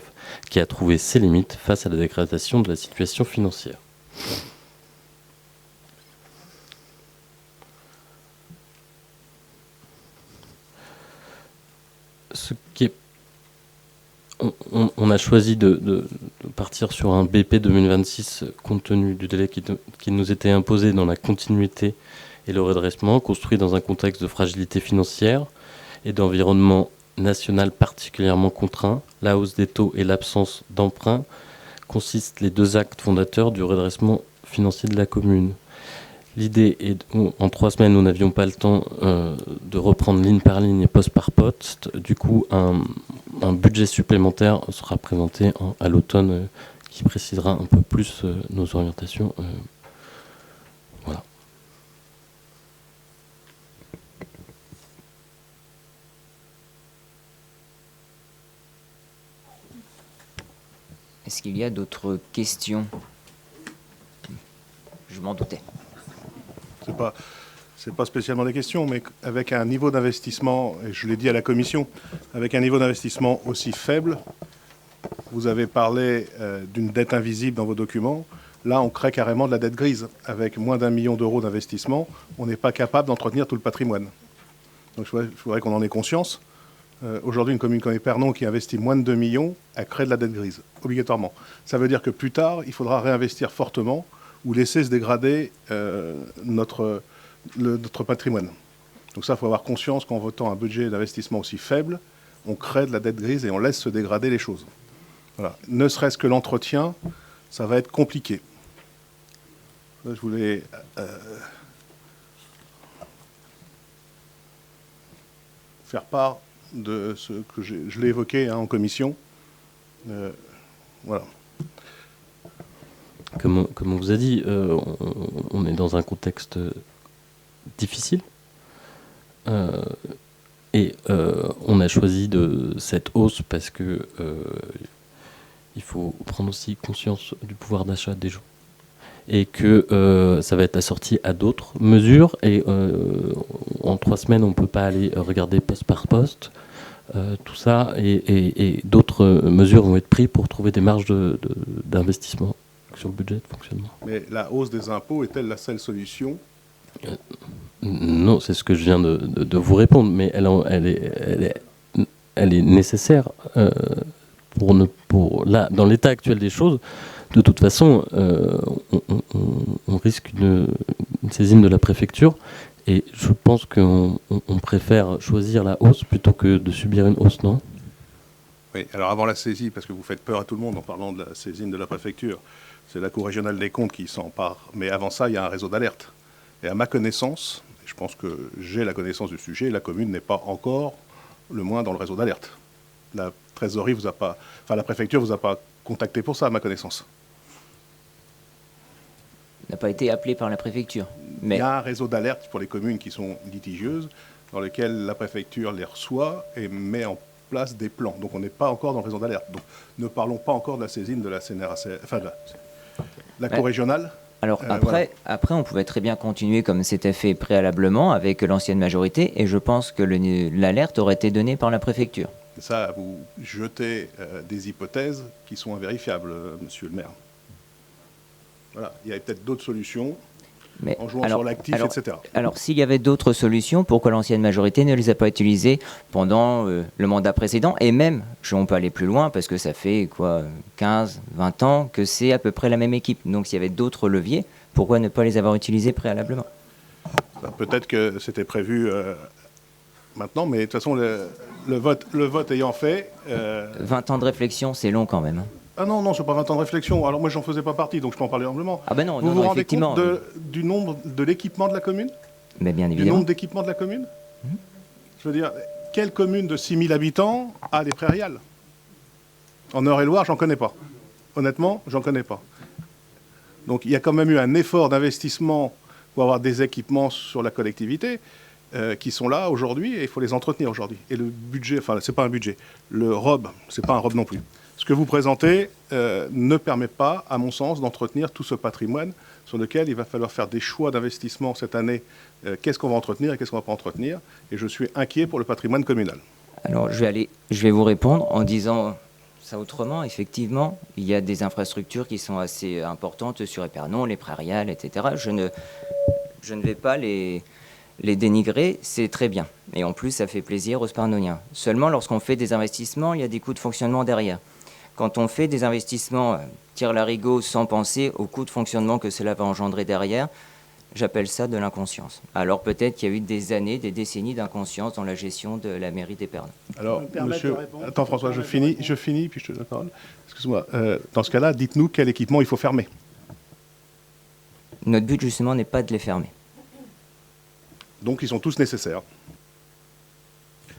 Speaker 2: qui a trouvé ses limites face à la dégradation de la situation financière. On a choisi de partir sur un BP 2026 compte tenu du délai qui nous était imposé dans la continuité et le redressement, construit dans un contexte de fragilité financière et d'environnement national particulièrement contraint. La hausse des taux et l'absence d'emprunt consistent les deux actes fondateurs du redressement financier de la commune. L'idée est, en 3 semaines, nous n'avions pas le temps de reprendre ligne par ligne et poste par poste. Du coup, un budget supplémentaire sera présenté à l'automne qui précisera un peu plus nos orientations. Voilà.
Speaker 1: Est-ce qu'il y a d'autres questions? Je m'en doutais.
Speaker 3: C'est pas spécialement des questions, mais avec un niveau d'investissement, et je l'ai dit à la commission, avec un niveau d'investissement aussi faible, vous avez parlé d'une dette invisible dans vos documents. Là, on crée carrément de la dette grise. Avec moins d'1 million d'euros d'investissement, on n'est pas capable d'entretenir tout le patrimoine. Donc il faudrait qu'on en ait conscience. Aujourd'hui, une commune comme Épernon qui investit moins de 2 millions, elle crée de la dette grise, obligatoirement. Ça veut dire que plus tard, il faudra réinvestir fortement ou laisser se dégrader notre patrimoine. Donc ça, il faut avoir conscience qu'en votant un budget d'investissement aussi faible, on crée de la dette grise et on laisse se dégrader les choses. Voilà. Ne serait-ce que l'entretien, ça va être compliqué. Je voulais faire part de ce que je l'ai évoqué en commission. Voilà.
Speaker 2: Comme on vous a dit, on est dans un contexte difficile. Et on a choisi cette hausse parce que il faut prendre aussi conscience du pouvoir d'achat des gens. Et que ça va être assorti à d'autres mesures. Et en 3 semaines, on ne peut pas aller regarder poste par poste. Tout ça et d'autres mesures vont être prises pour trouver des marges d'investissement sur le budget de fonctionnement.
Speaker 3: Mais la hausse des impôts est-elle la seule solution ?
Speaker 2: Non, c'est ce que je viens de vous répondre, mais elle est nécessaire dans l'état actuel des choses. De toute façon, on risque une saisine de la préfecture et je pense qu'on préfère choisir la hausse plutôt que de subir une hausse, non ?
Speaker 3: Oui, alors avant la saisie, parce que vous faites peur à tout le monde en parlant de la saisine de la préfecture, c'est la Cour régionale des comptes qui s'empare. Mais avant ça, il y a un réseau d'alerte. Et à ma connaissance, je pense que j'ai la connaissance du sujet, la commune n'est pas encore le moins dans le réseau d'alerte. La trésorerie vous a pas, enfin la préfecture vous a pas contacté pour ça, à ma connaissance.
Speaker 1: N'a pas été appelé par la préfecture. Mais
Speaker 3: il y a un réseau d'alerte pour les communes qui sont litigieuses, dans lequel la préfecture les reçoit et met en place des plans. Donc on n'est pas encore dans le réseau d'alerte. Donc ne parlons pas encore de la saisine de la CNRAC, enfin de la Cour régionale.
Speaker 1: Alors
Speaker 3: voilà.
Speaker 1: après, on pouvait très bien continuer comme c'était fait préalablement avec l'ancienne majorité, et je pense que l'alerte aurait été donnée par la préfecture.
Speaker 3: Ça, vous jetez des hypothèses qui sont invérifiables, monsieur le maire. Voilà, il y a peut-être d'autres solutions.
Speaker 1: Mais
Speaker 3: en jouant sur l'actif, etc.
Speaker 1: Alors, s'il y avait d'autres solutions, pourquoi l'ancienne majorité ne les a pas utilisées pendant le mandat précédent? Et même, on peut aller plus loin, parce que ça fait 15, 20 ans que c'est à peu près la même équipe. Donc, s'il y avait d'autres leviers, pourquoi ne pas les avoir utilisés préalablement?
Speaker 3: Peut-être que c'était prévu maintenant, mais de toute façon, le vote ayant fait...
Speaker 1: 20 ans de réflexion, c'est long quand même.
Speaker 3: Ah non, non, c'est pas 20 ans de réflexion. Alors moi, j'en faisais pas partie, donc je peux en parler humblement.
Speaker 1: Ah ben non,
Speaker 3: vous vous rendez
Speaker 1: effectivement.
Speaker 3: compte du nombre de l'équipement de la commune?
Speaker 1: Mais bien
Speaker 3: Du
Speaker 1: évidemment.
Speaker 3: nombre d'équipements de la commune? Je veux dire, quelle commune de 6000 habitants a des prairiales? En Eure-et-Loire, j'en connais pas. Honnêtement, j'en connais pas. Donc il y a quand même eu un effort d'investissement pour avoir des équipements sur la collectivité qui sont là aujourd'hui et il faut les entretenir aujourd'hui. Et le budget, enfin, c'est pas un budget. Le ROB, c'est pas un ROB non plus. Ce que vous présentez ne permet pas, à mon sens, d'entretenir tout ce patrimoine sur lequel il va falloir faire des choix d'investissement cette année. Qu'est-ce qu'on va entretenir et qu'est-ce qu'on ne va pas entretenir? Et je suis inquiet pour le patrimoine communal.
Speaker 1: Alors, je vais vous répondre en disant ça autrement. Effectivement, il y a des infrastructures qui sont assez importantes sur Épernon, les prairiales, etc. Je ne vais pas les dénigrer, c'est très bien. Et en plus, ça fait plaisir aux Sparnoniens. Seulement, lorsqu'on fait des investissements, il y a des coûts de fonctionnement derrière. Quand on fait des investissements tire-larigot sans penser aux coûts de fonctionnement que cela va engendrer derrière, j'appelle ça de l'inconscience. Alors peut-être qu'il y a eu des années, des décennies d'inconscience dans la gestion de la mairie d'Épernon.
Speaker 3: Alors, monsieur... Attends François, je finis, puis je te donne la parole. Excuse-moi. Dans ce cas-là, dites-nous quel équipement il faut fermer.
Speaker 1: Notre but, justement, n'est pas de les fermer.
Speaker 3: Donc ils sont tous nécessaires.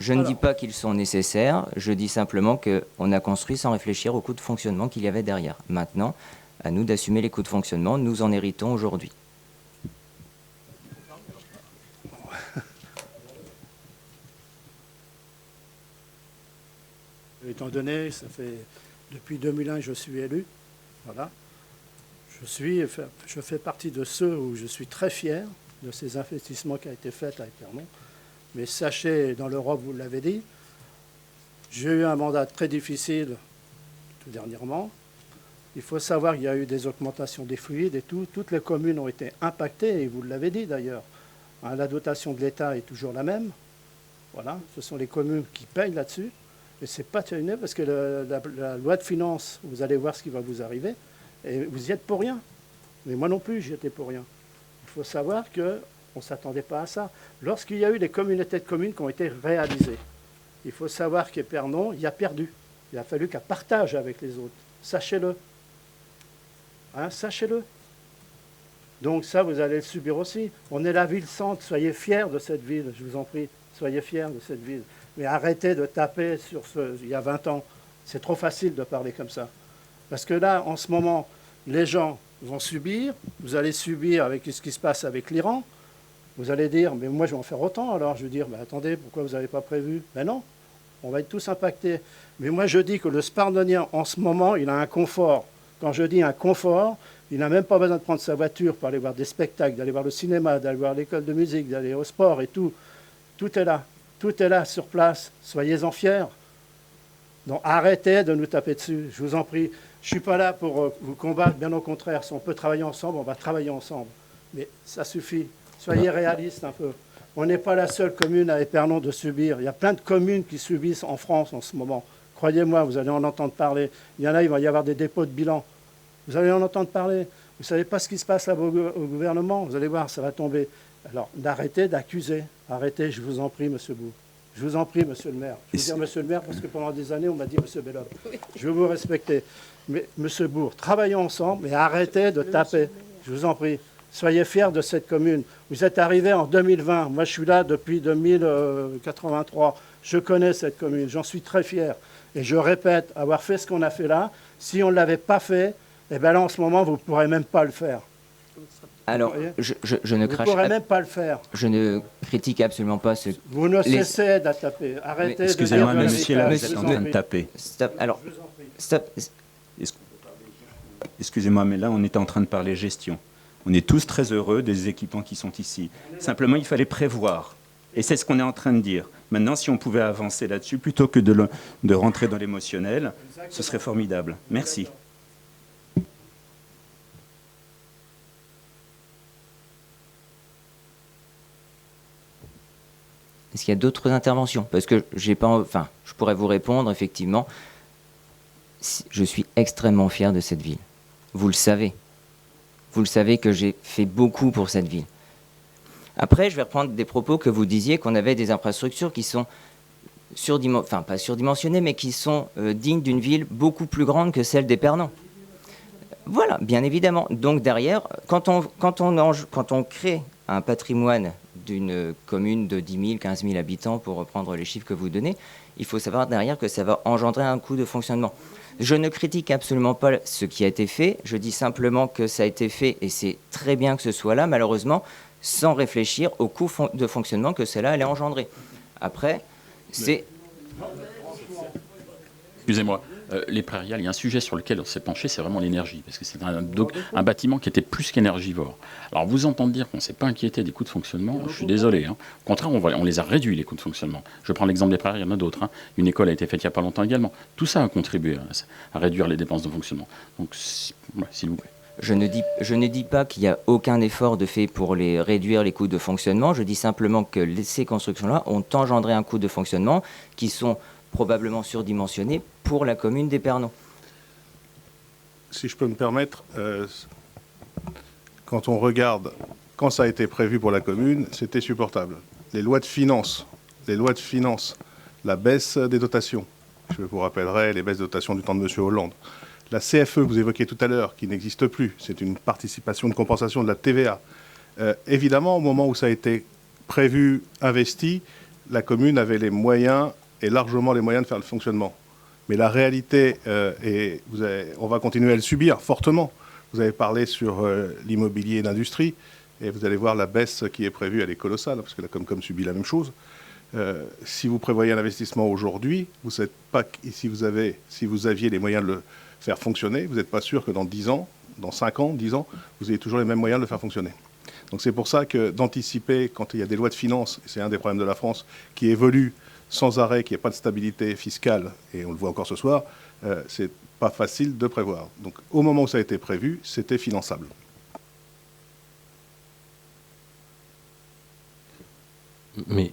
Speaker 1: Je ne dis pas qu'ils sont nécessaires, je dis simplement qu'on a construit sans réfléchir aux coûts de fonctionnement qu'il y avait derrière. Maintenant, à nous d'assumer les coûts de fonctionnement, nous en héritons aujourd'hui.
Speaker 5: Étant donné, ça fait depuis 2001 que je suis élu, voilà. Je fais partie de ceux où je suis très fier de ces investissements qui ont été faits à Épernon. Mais sachez, dans l'Europe, vous l'avez dit, j'ai eu un mandat très difficile tout dernièrement. Il faut savoir qu'il y a eu des augmentations des fluides et tout. Toutes les communes ont été impactées, et vous l'avez dit d'ailleurs. Hein, la dotation de l'État est toujours la même. Voilà, ce sont les communes qui payent là-dessus. Et ce n'est pas terminé parce que la loi de finances, vous allez voir ce qui va vous arriver. Et vous y êtes pour rien. Mais moi non plus, j'y étais pour rien. Il faut savoir qu'on ne s'attendait pas à ça. Lorsqu'il y a eu des communautés de communes qui ont été réalisées, il faut savoir qu'Épernon y a perdu. Il a fallu qu'elle partage avec les autres. Sachez-le. Hein, sachez-le. Donc ça, vous allez le subir aussi. On est la ville-centre. Soyez fiers de cette ville, je vous en prie. Soyez fiers de cette ville. Mais arrêtez de taper sur il y a 20 ans. C'est trop facile de parler comme ça. Parce que là, en ce moment, les gens vont subir. Vous allez subir avec ce qui se passe avec l'Iran. Vous allez dire, mais moi, je vais en faire autant. Alors, je vais dire, ben, attendez, pourquoi vous n'avez pas prévu? Ben non, on va être tous impactés. Mais moi, je dis que le Sparnonien, en ce moment, il a un confort. Quand je dis un confort, il n'a même pas besoin de prendre sa voiture pour aller voir des spectacles, d'aller voir le cinéma, d'aller voir l'école de musique, d'aller au sport et tout. Tout est là. Tout est là, sur place. Soyez-en fiers. Donc, arrêtez de nous taper dessus. Je vous en prie. Je ne suis pas là pour vous combattre. Bien au contraire. Si on peut travailler ensemble, on va travailler ensemble. Mais ça suffit. Soyez réalistes un peu. On n'est pas la seule commune à Épernon de subir. Il y a plein de communes qui subissent en France en ce moment. Croyez-moi, vous allez en entendre parler. Il y en a, il va y avoir des dépôts de bilan. Vous allez en entendre parler. Vous ne savez pas ce qui se passe là au gouvernement. Vous allez voir, ça va tomber. Alors, arrêtez d'accuser. Arrêtez, je vous en prie, monsieur Bou. Je vous en prie, monsieur le maire. Je veux dire monsieur le maire parce que pendant des années, on m'a dit monsieur Bellhomme. Je veux vous respecter. Mais monsieur Bourg, travaillons ensemble et arrêtez de taper. Je vous en prie. Soyez fiers de cette commune. Vous êtes arrivé en 2020. Moi, je suis là depuis 2083. Je connais cette commune. J'en suis très fier. Et je répète, avoir fait ce qu'on a fait là, si on ne l'avait pas fait, eh bien là, en ce moment, vous ne pourrez même pas le faire.
Speaker 1: Alors, je ne crache
Speaker 5: Vous ne pourrez même pas le faire.
Speaker 1: Je ne critique absolument pas ce...
Speaker 5: Vous ne cessez de taper. Arrêtez.
Speaker 6: Excusez-moi,
Speaker 5: de dire
Speaker 6: monsieur, là, vous êtes en train de
Speaker 1: Monsieur-
Speaker 6: taper.
Speaker 1: Stop. Alors, stop.
Speaker 6: Excusez-moi, mais là, on est en train de parler gestion. On est tous très heureux des équipements qui sont ici. Simplement, il fallait prévoir. Et c'est ce qu'on est en train de dire. Maintenant, si on pouvait avancer là-dessus, plutôt que de rentrer dans l'émotionnel, ce serait formidable. Merci.
Speaker 1: Est-ce qu'il y a d'autres interventions? Parce que j'ai pas, enfin, je pourrais vous répondre, effectivement. Je suis extrêmement fier de cette ville. Vous le savez. Vous le savez que j'ai fait beaucoup pour cette ville. Après, je vais reprendre des propos que vous disiez, qu'on avait des infrastructures qui sont enfin, pas surdimensionnées, mais qui sont dignes d'une ville beaucoup plus grande que celle d'Épernon. Voilà, bien évidemment. Donc derrière, quand on crée un patrimoine d'une commune de 10 000, 15 000 habitants, pour reprendre les chiffres que vous donnez, il faut savoir derrière que ça va engendrer un coût de fonctionnement. Je ne critique absolument pas ce qui a été fait, je dis simplement que ça a été fait, et c'est très bien que ce soit là, malheureusement, sans réfléchir au coût de fonctionnement que cela allait engendrer. Après, c'est...
Speaker 4: Excusez-moi, les prairiales, il y a un sujet sur lequel on s'est penché, c'est vraiment l'énergie, parce que c'est un bâtiment qui était plus qu'énergivore. Alors vous entendre dire qu'on ne s'est pas inquiété des coûts de fonctionnement, je suis désolé. Hein. Au contraire, on les a réduits, les coûts de fonctionnement. Je prends l'exemple des prairiales, il y en a d'autres. Hein. Une école a été faite il n'y a pas longtemps également. Tout ça a contribué à réduire les dépenses de fonctionnement. Donc, s'il vous plaît.
Speaker 1: Je ne dis pas qu'il n'y a aucun effort de fait pour réduire les coûts de fonctionnement. Je dis simplement que ces constructions-là ont engendré un coût de fonctionnement qui sont probablement surdimensionnés pour la commune d'Épernon.
Speaker 3: Si je peux me permettre, quand on regarde, quand ça a été prévu pour la commune, c'était supportable. Les lois de finances, la baisse des dotations, je vous rappellerai les baisses de dotations du temps de M. Hollande. La CFE, vous évoquiez tout à l'heure, qui n'existe plus, c'est une participation de compensation de la TVA. Évidemment, au moment où ça a été prévu, investi, la commune avait les moyens, et largement les moyens de faire le fonctionnement. Mais la réalité, on va continuer à le subir fortement. Vous avez parlé sur l'immobilier d'industrie, et vous allez voir la baisse qui est prévue, elle est colossale, parce que la Comcom subit la même chose. Si vous prévoyez un investissement aujourd'hui, vous savez pas, si vous aviez les moyens de le faire fonctionner, vous n'êtes pas sûr que dans 10 ans, dans 5 ans, 10 ans, vous ayez toujours les mêmes moyens de le faire fonctionner. Donc c'est pour ça que d'anticiper, quand il y a des lois de finances, et c'est un des problèmes de la France, qui évoluent sans arrêt, qu'il n'y a pas de stabilité fiscale, et on le voit encore ce soir, c'est pas facile de prévoir. Donc au moment où ça a été prévu, c'était finançable.
Speaker 2: Mais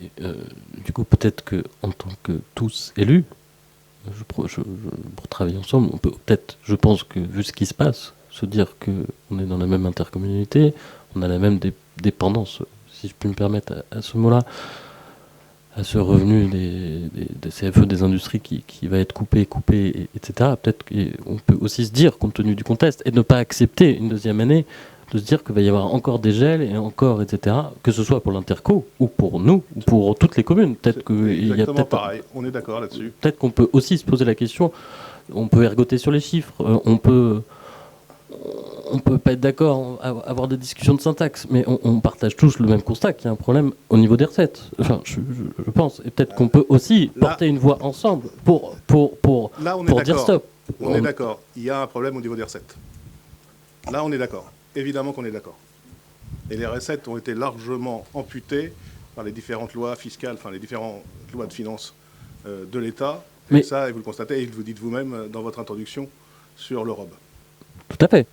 Speaker 2: du coup, peut-être qu'en tant que tous élus, pour travailler ensemble, on peut peut-être, je pense que vu ce qui se passe, se dire qu'on est dans la même intercommunalité, on a la même dépendance, si je puis me permettre à ce mot-là, à ce revenu des CFE, des industries qui va être coupé, etc. Peut-être qu'on peut aussi se dire, compte tenu du contexte, et ne pas accepter une deuxième année, de se dire qu'il va y avoir encore des gels et encore, etc., que ce soit pour l'interco, ou pour nous, ou pour toutes les communes. Peut-être qu'il y a peut-être
Speaker 3: pareil, on est d'accord là-dessus.
Speaker 2: Peut-être qu'on peut aussi se poser la question, on peut ergoter sur les chiffres, on peut pas être d'accord, avoir des discussions de syntaxe, mais on partage tous le même constat, qu'il y a un problème au niveau des recettes. Enfin, je pense. Et peut-être qu'on peut aussi porter une voix ensemble pour dire stop.
Speaker 3: On est d'accord. Il y a un problème au niveau des recettes. Là, on est d'accord. Évidemment qu'on est d'accord. Et les recettes ont été largement amputées par les différentes lois fiscales, enfin les différentes lois de finances de l'État. Et ça, vous le constatez, et vous le dites vous-même dans votre introduction sur l'Europe.
Speaker 2: Tout à fait.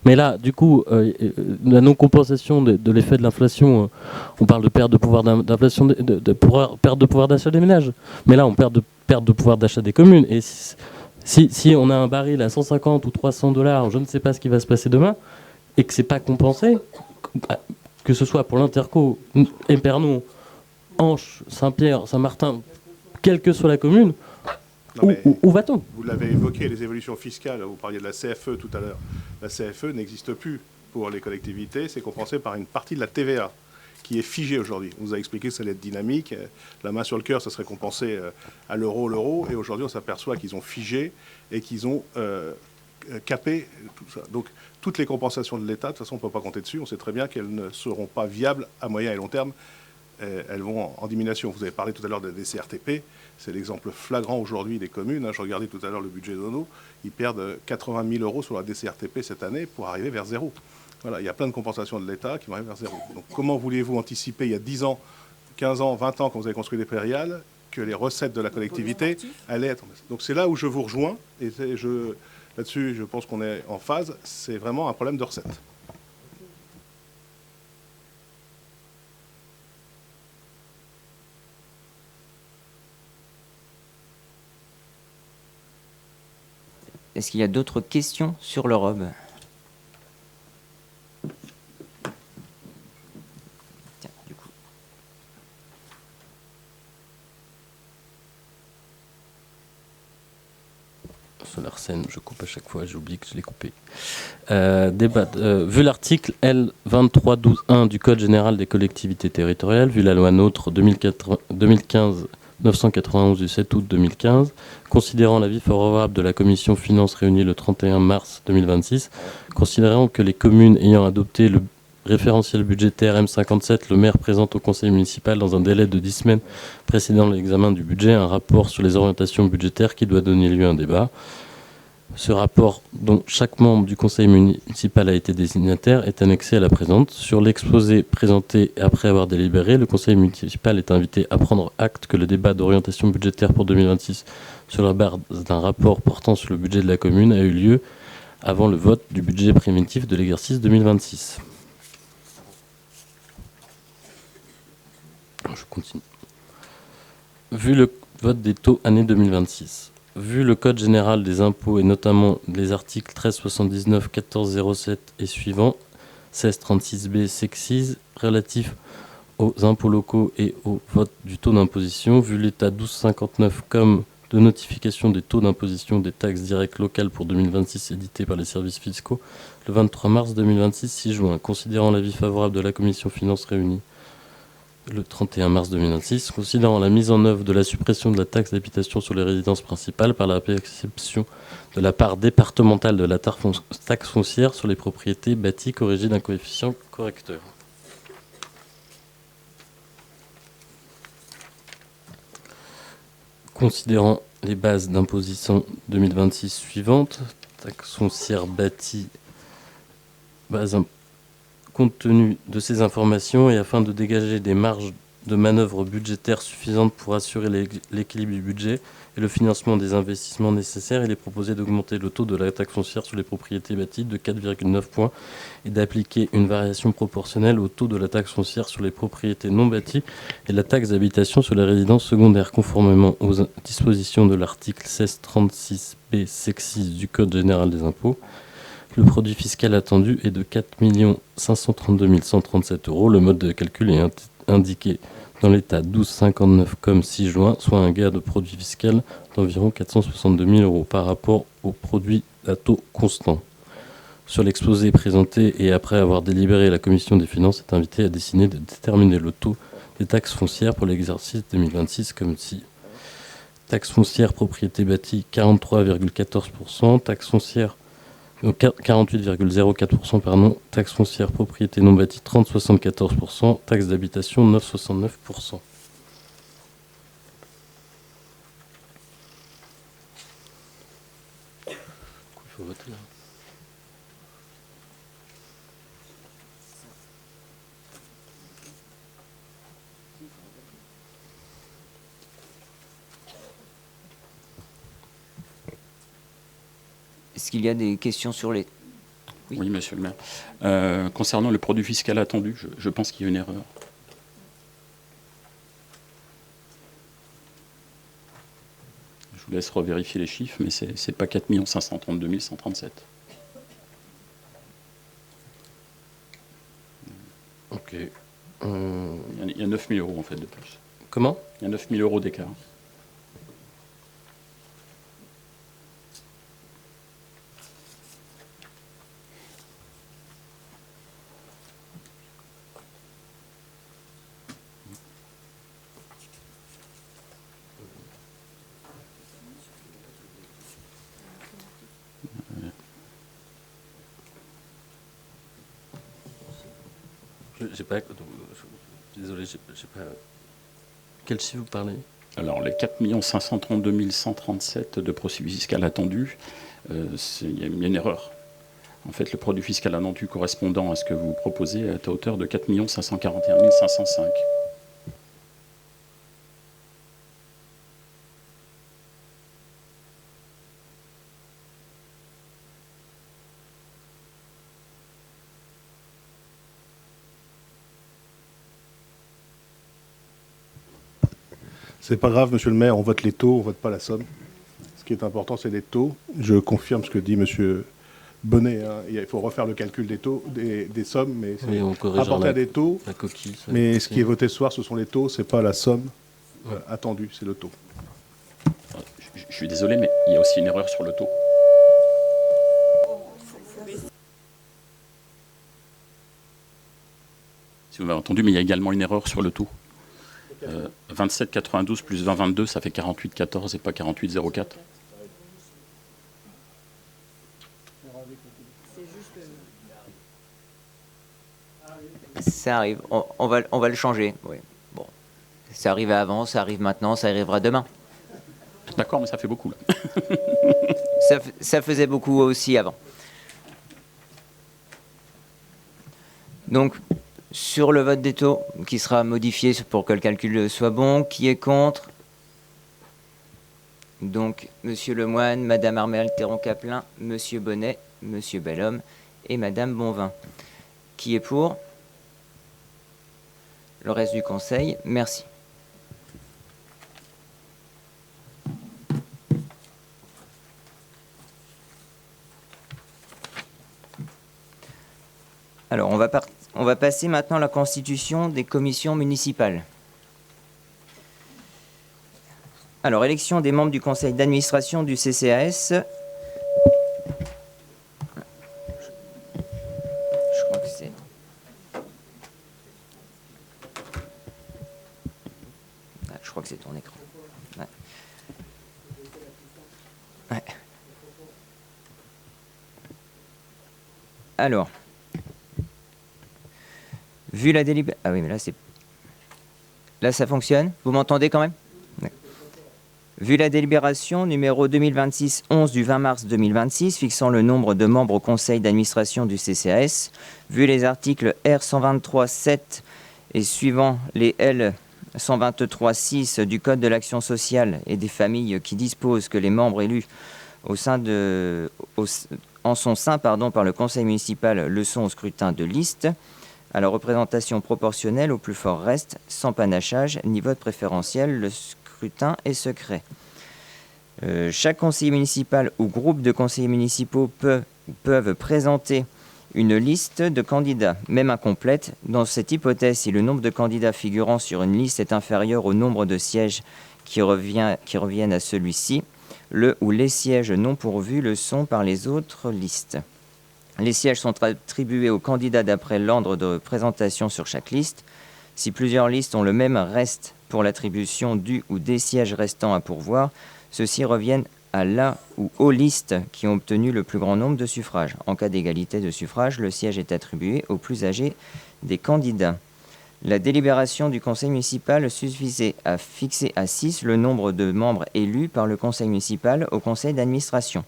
Speaker 2: Mais là, du coup, la non-compensation de l'effet de l'inflation, on parle de perte de pouvoir d'inflation, de perte de pouvoir d'achat des ménages. Mais là, on perd de perte de pouvoir d'achat des communes. Et si on a un baril à 150 ou 300 $, je ne sais pas ce qui va se passer demain, et que c'est pas compensé, que ce soit pour l'Interco, Épernon, Anche, Saint-Pierre, Saint-Martin, quelle que soit la commune, où va-t-on?
Speaker 3: Vous l'avez évoqué, les évolutions fiscales, vous parliez de la CFE tout à l'heure. La CFE n'existe plus pour les collectivités, c'est compensé par une partie de la TVA qui est figée aujourd'hui. On vous a expliqué que ça allait être dynamique, la main sur le cœur, ça serait compensé à l'euro, et aujourd'hui on s'aperçoit qu'ils ont figé et qu'ils ont capé tout ça. Donc toutes les compensations de l'État, de toute façon on ne peut pas compter dessus, on sait très bien qu'elles ne seront pas viables à moyen et long terme, elles vont en diminution. Vous avez parlé tout à l'heure des DCRTP, c'est l'exemple flagrant aujourd'hui des communes. Je regardais tout à l'heure le budget d'Ono, ils perdent 80 000 € sur la DCRTP cette année pour arriver vers zéro. Voilà, il y a plein de compensations de l'État qui vont arriver vers zéro. Donc comment voulez-vous anticiper il y a 10 ans, 15 ans, 20 ans, quand vous avez construit des prairiales, que les recettes de la collectivité allaient être... Donc c'est là où je vous rejoins, et là-dessus je pense qu'on est en phase, c'est vraiment un problème de recettes.
Speaker 1: Est-ce qu'il y a d'autres questions sur le ROB? Tiens, du coup.
Speaker 2: Sur Larsen, je coupe à chaque fois, j'oublie que je l'ai coupé. Vu l'article L2312-1 du Code général des collectivités territoriales, vu la loi NOTRe 2015-991 du 7 août 2015, considérant l'avis favorable de la Commission Finances réunie le 31 mars 2026, considérant que les communes ayant adopté le référentiel budgétaire M57, le maire présente au conseil municipal dans un délai de 10 semaines précédant l'examen du budget un rapport sur les orientations budgétaires qui doit donner lieu à un débat. Ce rapport, dont chaque membre du conseil municipal a été désignataire, est annexé à la présente. Sur l'exposé présenté après avoir délibéré, le conseil municipal est invité à prendre acte que le débat d'orientation budgétaire pour 2026 sur la base d'un rapport portant sur le budget de la commune a eu lieu avant le vote du budget primitif de l'exercice 2026. Je continue. Vu le vote des taux année 2026, vu le Code général des impôts et notamment les articles 1379, 1407 et suivants, 1636b, sexise, relatifs aux impôts locaux et au vote du taux d'imposition, vu l'état 1259 comme de notification des taux d'imposition des taxes directes locales pour 2026 édité par les services fiscaux, le 23 mars 2026, 6 juin, considérant l'avis favorable de la Commission Finances réunie le 31 mars 2026, considérant la mise en œuvre de la suppression de la taxe d'habitation sur les résidences principales par la perception de la part départementale de la taxe foncière sur les propriétés bâties corrigée d'un coefficient correcteur. Considérant les bases d'imposition 2026 suivantes, taxe foncière bâtie, base compte tenu de ces informations et afin de dégager des marges de manœuvre budgétaires suffisantes pour assurer l'équilibre du budget et le financement des investissements nécessaires, il est proposé d'augmenter le taux de la taxe foncière sur les propriétés bâties de 4,9 points et d'appliquer une variation proportionnelle au taux de la taxe foncière sur les propriétés non bâties et la taxe d'habitation sur les résidences secondaires, conformément aux dispositions de l'article 1636b sexis du Code général des impôts. Le produit fiscal attendu est de 4 532 137 €. Le mode de calcul est indiqué dans l'état 1259 comme 6 juin, soit un gain de produit fiscal d'environ 462 000 € par rapport au produit à taux constant. Sur l'exposé présenté et après avoir délibéré, la Commission des finances est invitée à décider de déterminer le taux des taxes foncières pour l'exercice 2026 comme si taxe foncière propriété bâtie 43,14%, taxe foncière 48,04%, pardon, taxe foncière propriété non bâtie 30,74%, taxe d'habitation 9,69%. Il faut voter là.
Speaker 1: Est-ce qu'il y a des questions sur les...
Speaker 4: Oui, monsieur le maire. Concernant le produit fiscal attendu, je pense qu'il y a une erreur. Je vous laisse revérifier les chiffres, mais ce n'est pas 4 532 137.
Speaker 2: Ok.
Speaker 4: Il y a 9 000 € en fait de plus.
Speaker 2: Comment ?
Speaker 4: Il y a 9 000 € d'écart.
Speaker 2: J'ai pas. Désolé, j'ai pas. Quel chiffre vous parlez ?
Speaker 4: Alors, les 4 532 137 de produit fiscal attendu, il y a une erreur. En fait, le produit fiscal attendu correspondant à ce que vous proposez est à hauteur de 4 541 505.
Speaker 3: C'est pas grave, monsieur le maire, on vote les taux, on vote pas la somme. qui est important, c'est les taux. Je confirme ce que dit M. Bonnet. Hein. Il faut refaire le calcul des taux, des sommes, mais c'est
Speaker 2: Oui, on corrige
Speaker 3: rapporté à des taux.
Speaker 2: la coquille. ça.
Speaker 3: Mais ce qui est voté ce soir, ce sont les taux, ce n'est pas la somme attendue, c'est le taux.
Speaker 4: Je suis désolé, mais il y a aussi une erreur sur le taux. Si vous m'avez entendu, mais il y a également une erreur sur le taux. 27,92 plus 20,22, ça fait 48,14 et pas 48,04.
Speaker 1: Ça arrive, on va le changer. Oui. Bon. Ça arrivait avant, ça arrive maintenant, ça arrivera demain.
Speaker 4: D'accord, mais ça fait beaucoup là.
Speaker 1: Ça faisait beaucoup aussi avant. Donc, sur le vote des taux, qui sera modifié pour que le calcul soit bon, qui est contre? Donc, Monsieur Lemoine, Madame Armel Théron-Caplin, Monsieur Bonnet, Monsieur Bellhomme et Madame Bonvin. Qui est pour? Le reste du Conseil, merci. Alors, on va passer maintenant à la constitution des commissions municipales. Alors, élection des membres du conseil d'administration du CCAS. Je crois que c'est... Je crois que c'est ton écran. Ouais. Ouais. Alors... Vu la délibération... Ah oui, mais là, c'est... Là, ça fonctionne? Vous m'entendez quand même? Vu la délibération numéro 2026-11 du 20 mars 2026, fixant le nombre de membres au conseil d'administration du CCAS, vu les articles R 123.7 et suivant les L 123.6 du Code de l'action sociale et des familles qui disposent que les membres élus en son sein par le conseil municipal le sont au scrutin de liste, à la représentation proportionnelle au plus fort reste, sans panachage ni vote préférentiel, le scrutin est secret. Chaque conseiller municipal ou groupe de conseillers municipaux peuvent présenter une liste de candidats, même incomplète. Dans cette hypothèse, si le nombre de candidats figurant sur une liste est inférieur au nombre de sièges qui reviennent à celui-ci, le ou les sièges non pourvus le sont par les autres listes. Les sièges sont attribués aux candidats d'après l'ordre de présentation sur chaque liste. Si plusieurs listes ont le même reste pour l'attribution du ou des sièges restants à pourvoir, ceux-ci reviennent à la ou aux listes qui ont obtenu le plus grand nombre de suffrages. En cas d'égalité de suffrages, le siège est attribué au plus âgé des candidats. La délibération du conseil municipal suffisait à fixer à 6 le nombre de membres élus par le conseil municipal au conseil d'administration.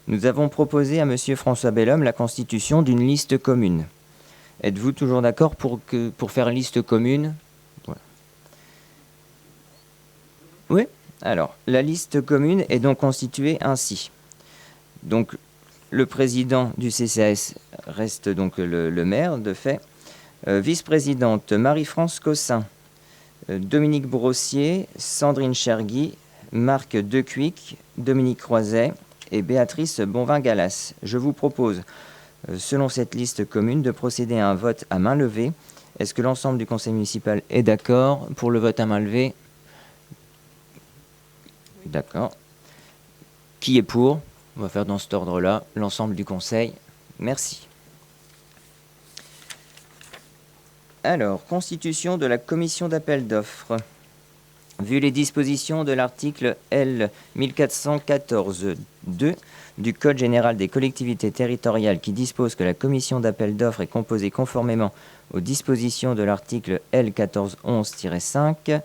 Speaker 1: Nous avons proposé à M. François Bellhomme la constitution d'une liste commune. Êtes-vous toujours d'accord pour faire liste commune? Voilà. Oui. Alors, la liste commune est donc constituée ainsi. Donc, le président du CCAS reste donc le maire, de fait. Vice-présidente, Marie-France Cossin, Dominique Brossier, Sandrine Chergui, Marc Decuic, Dominique Croiset et Béatrice Bonvin-Gallas. Je vous propose, selon cette liste commune, de procéder à un vote à main levée. Est-ce que l'ensemble du conseil municipal est d'accord pour le vote à main levée? D'accord. Qui est pour? On va faire dans cet ordre-là l'ensemble du conseil. Merci. Alors, constitution de la commission d'appel d'offres. Vu les dispositions de l'article L 1414-2 du Code général des collectivités territoriales qui dispose que la commission d'appel d'offres est composée conformément aux dispositions de l'article L 1411-5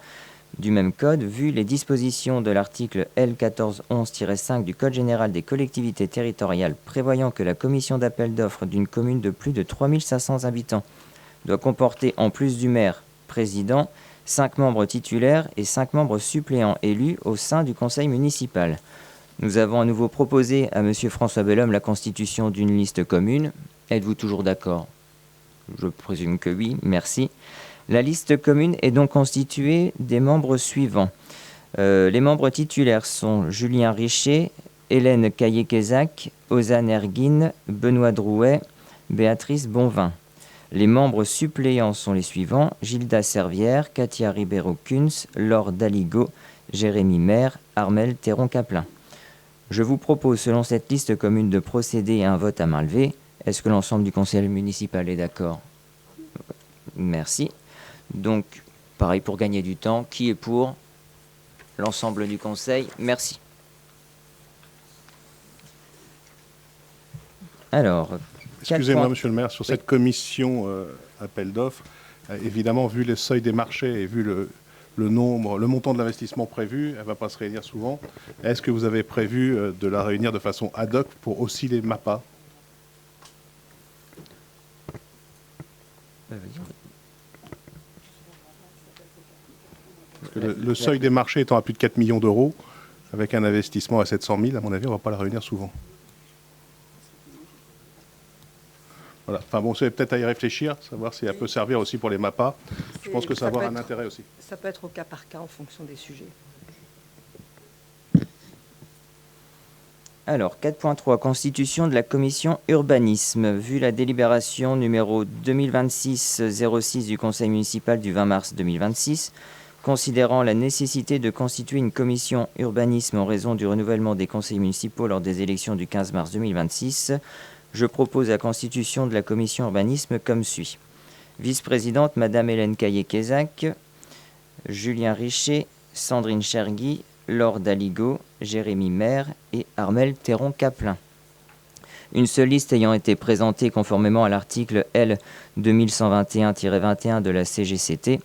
Speaker 1: du même code, vu les dispositions de l'article L 1411-5 du Code général des collectivités territoriales prévoyant que la commission d'appel d'offres d'une commune de plus de 3500 habitants doit comporter, en plus du maire président, 5 membres titulaires et 5 membres suppléants élus au sein du conseil municipal. Nous avons à nouveau proposé à M. François Bellhomme la constitution d'une liste commune. Êtes-vous toujours d'accord? Je présume que oui, merci. La liste commune est donc constituée des membres suivants. Les membres titulaires sont Julien Richer, Hélène Caillé-Quézac, Ozan Erguine, Benoît Drouet, Béatrice Bonvin. Les membres suppléants sont les suivants: Gilda Servière, Katia Ribeiro-Kunz, Laure Daligo, Jérémy Maire, Armel Théron-Caplin. Je vous propose, selon cette liste commune, de procéder à un vote à main levée. Est-ce que l'ensemble du conseil municipal est d'accord? Merci. Donc, pareil, pour gagner du temps, qui est pour l'ensemble du conseil? Merci. Alors,
Speaker 3: Excusez-moi, monsieur le maire, sur cette commission appel d'offres, évidemment, vu le seuil des marchés et vu le montant de l'investissement prévu, elle ne va pas se réunir souvent. Est-ce que vous avez prévu de la réunir de façon ad hoc pour aussi les MAPA? Parce que le seuil des marchés étant à plus de 4 millions d'euros, avec un investissement à 700 000, à mon avis, on ne va pas la réunir souvent. Voilà. Enfin bon, c'est peut-être à y réfléchir, savoir si elle peut servir aussi pour les MAPA. Je pense que ça va avoir un intérêt aussi.
Speaker 7: Ça peut être au cas par cas en fonction des sujets.
Speaker 1: Alors, 4.3, constitution de la commission urbanisme. Vu la délibération numéro 2026-06 du conseil municipal du 20 mars 2026, considérant la nécessité de constituer une commission urbanisme en raison du renouvellement des conseils municipaux lors des élections du 15 mars 2026, je propose la constitution de la commission urbanisme comme suit. Vice-présidente, Madame Hélène Caillé-Quézac, Julien Richer, Sandrine Chergui, Laure Daligo, Jérémy Maire et Armel Théron-Caplin. Une seule liste ayant été présentée conformément à l'article L 2121-21 de la CGCT,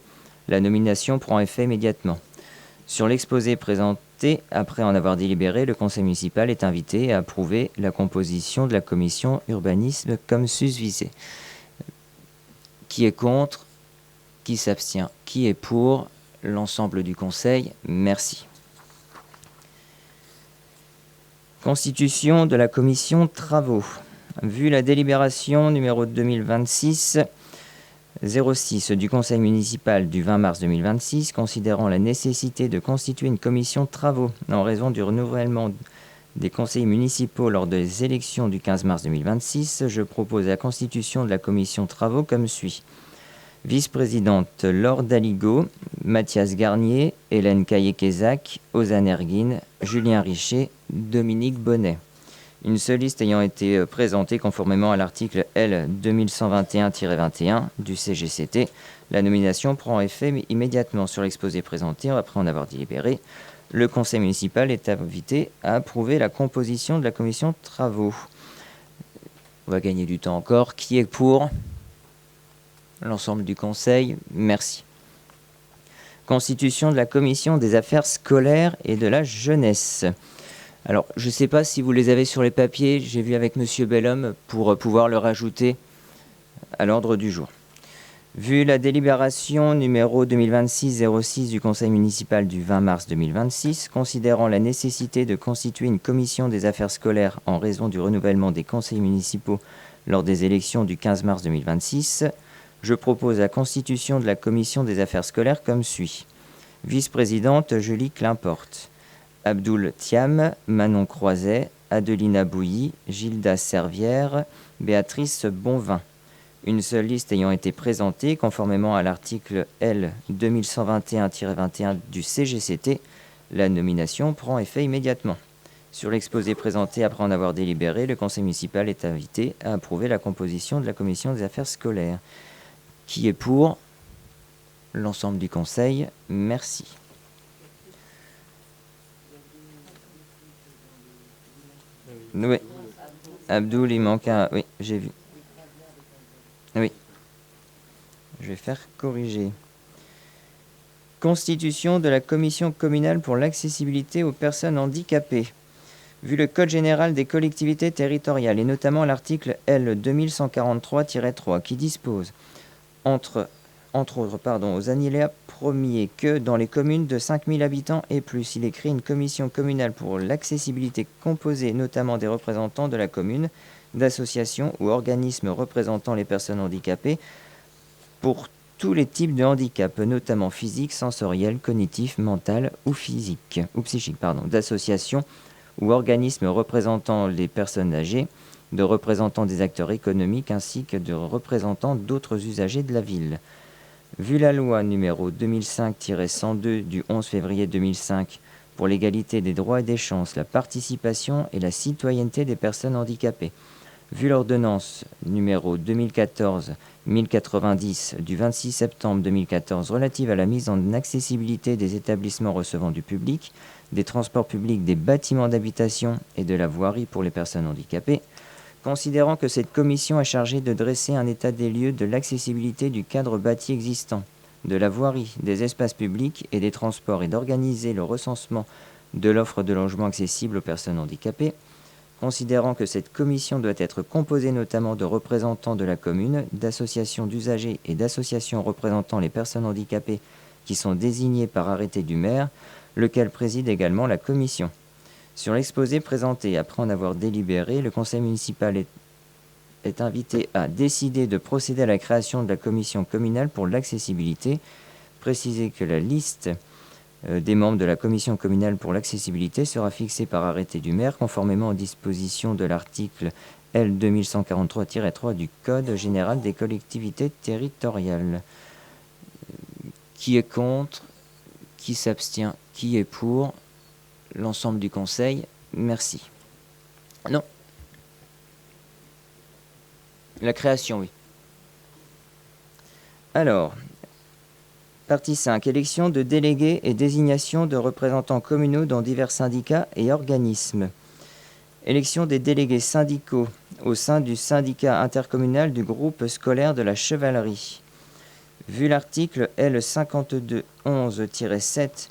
Speaker 1: la nomination prend effet immédiatement. Sur l'exposé présenté, après en avoir délibéré, le conseil municipal est invité à approuver la composition de la commission urbanisme comme susvisé. Qui est contre? Qui s'abstient? Qui est pour? L'ensemble du conseil, merci. Constitution de la commission travaux. Vu la délibération numéro 2026-06 du conseil municipal du 20 mars 2026, considérant la nécessité de constituer une commission travaux en raison du renouvellement des conseils municipaux lors des élections du 15 mars 2026, je propose la constitution de la commission travaux comme suit. Vice-présidente Laure Daligo, Mathias Garnier, Hélène Caillé-Quézac, Ozan Erguine, Julien Richer, Dominique Bonnet. Une seule liste ayant été présentée conformément à l'article L 2121-21 du CGCT, la nomination prend effet immédiatement. Sur l'exposé présenté, après en avoir délibéré, le conseil municipal est invité à approuver la composition de la commission travaux. On va gagner du temps encore. Qui est pour? L'ensemble du conseil, merci. Constitution de la commission des affaires scolaires et de la jeunesse. Alors, je ne sais pas si vous les avez sur les papiers, j'ai vu avec Monsieur Bellhomme pour pouvoir le rajouter à l'ordre du jour. Vu la délibération numéro 2026-06 du conseil municipal du 20 mars 2026, considérant la nécessité de constituer une commission des affaires scolaires en raison du renouvellement des conseils municipaux lors des élections du 15 mars 2026, je propose la constitution de la commission des affaires scolaires comme suit. Vice-présidente Julie Climporte, Abdoul Thiam, Manon Croiset, Adelina Bouilly, Gilda Servière, Béatrice Bonvin. Une seule liste ayant été présentée conformément à l'article L 2121-21 du CGCT, la nomination prend effet immédiatement. Sur l'exposé présenté après en avoir délibéré, le conseil municipal est invité à approuver la composition de la commission des affaires scolaires. Qui est pour? L'ensemble du conseil, merci. Oui. Abdoul, il manque un... Oui, j'ai vu. Oui. Je vais faire corriger. Constitution de la commission communale pour l'accessibilité aux personnes handicapées. Vu le Code général des collectivités territoriales, et notamment l'article L 2143-3 qui dispose entre autres, aux alinéas premiers que dans les communes de 5000 habitants et plus, il est créé une commission communale pour l'accessibilité composée notamment des représentants de la commune, d'associations ou organismes représentant les personnes handicapées pour tous les types de handicap, notamment physique, sensoriel, cognitif, mental ou psychique, d'associations ou organismes représentant les personnes âgées, de représentants des acteurs économiques ainsi que de représentants d'autres usagers de la ville. Vu la loi numéro 2005-102 du 11 février 2005 pour l'égalité des droits et des chances, la participation et la citoyenneté des personnes handicapées, vu l'ordonnance numéro 2014-1090 du 26 septembre 2014 relative à la mise en accessibilité des établissements recevant du public, des transports publics, des bâtiments d'habitation et de la voirie pour les personnes handicapées, considérant que cette commission est chargée de dresser un état des lieux de l'accessibilité du cadre bâti existant, de la voirie, des espaces publics et des transports et d'organiser le recensement de l'offre de logement accessible aux personnes handicapées, considérant que cette commission doit être composée notamment de représentants de la commune, d'associations d'usagers et d'associations représentant les personnes handicapées qui sont désignées par arrêté du maire, lequel préside également la commission. Sur l'exposé présenté après en avoir délibéré, le conseil municipal est invité à décider de procéder à la création de la commission communale pour l'accessibilité, préciser que la liste des membres de la commission communale pour l'accessibilité sera fixée par arrêté du maire conformément aux dispositions de l'article L 2143-3 du Code général des collectivités territoriales. Qui est contre? Qui s'abstient? Qui est pour? L'ensemble du conseil, merci. Non. La création, oui. Alors, partie 5, élection de délégués et désignation de représentants communaux dans divers syndicats et organismes. Élection des délégués syndicaux au sein du syndicat intercommunal du groupe scolaire de la Chevalerie. Vu l'article L5211-7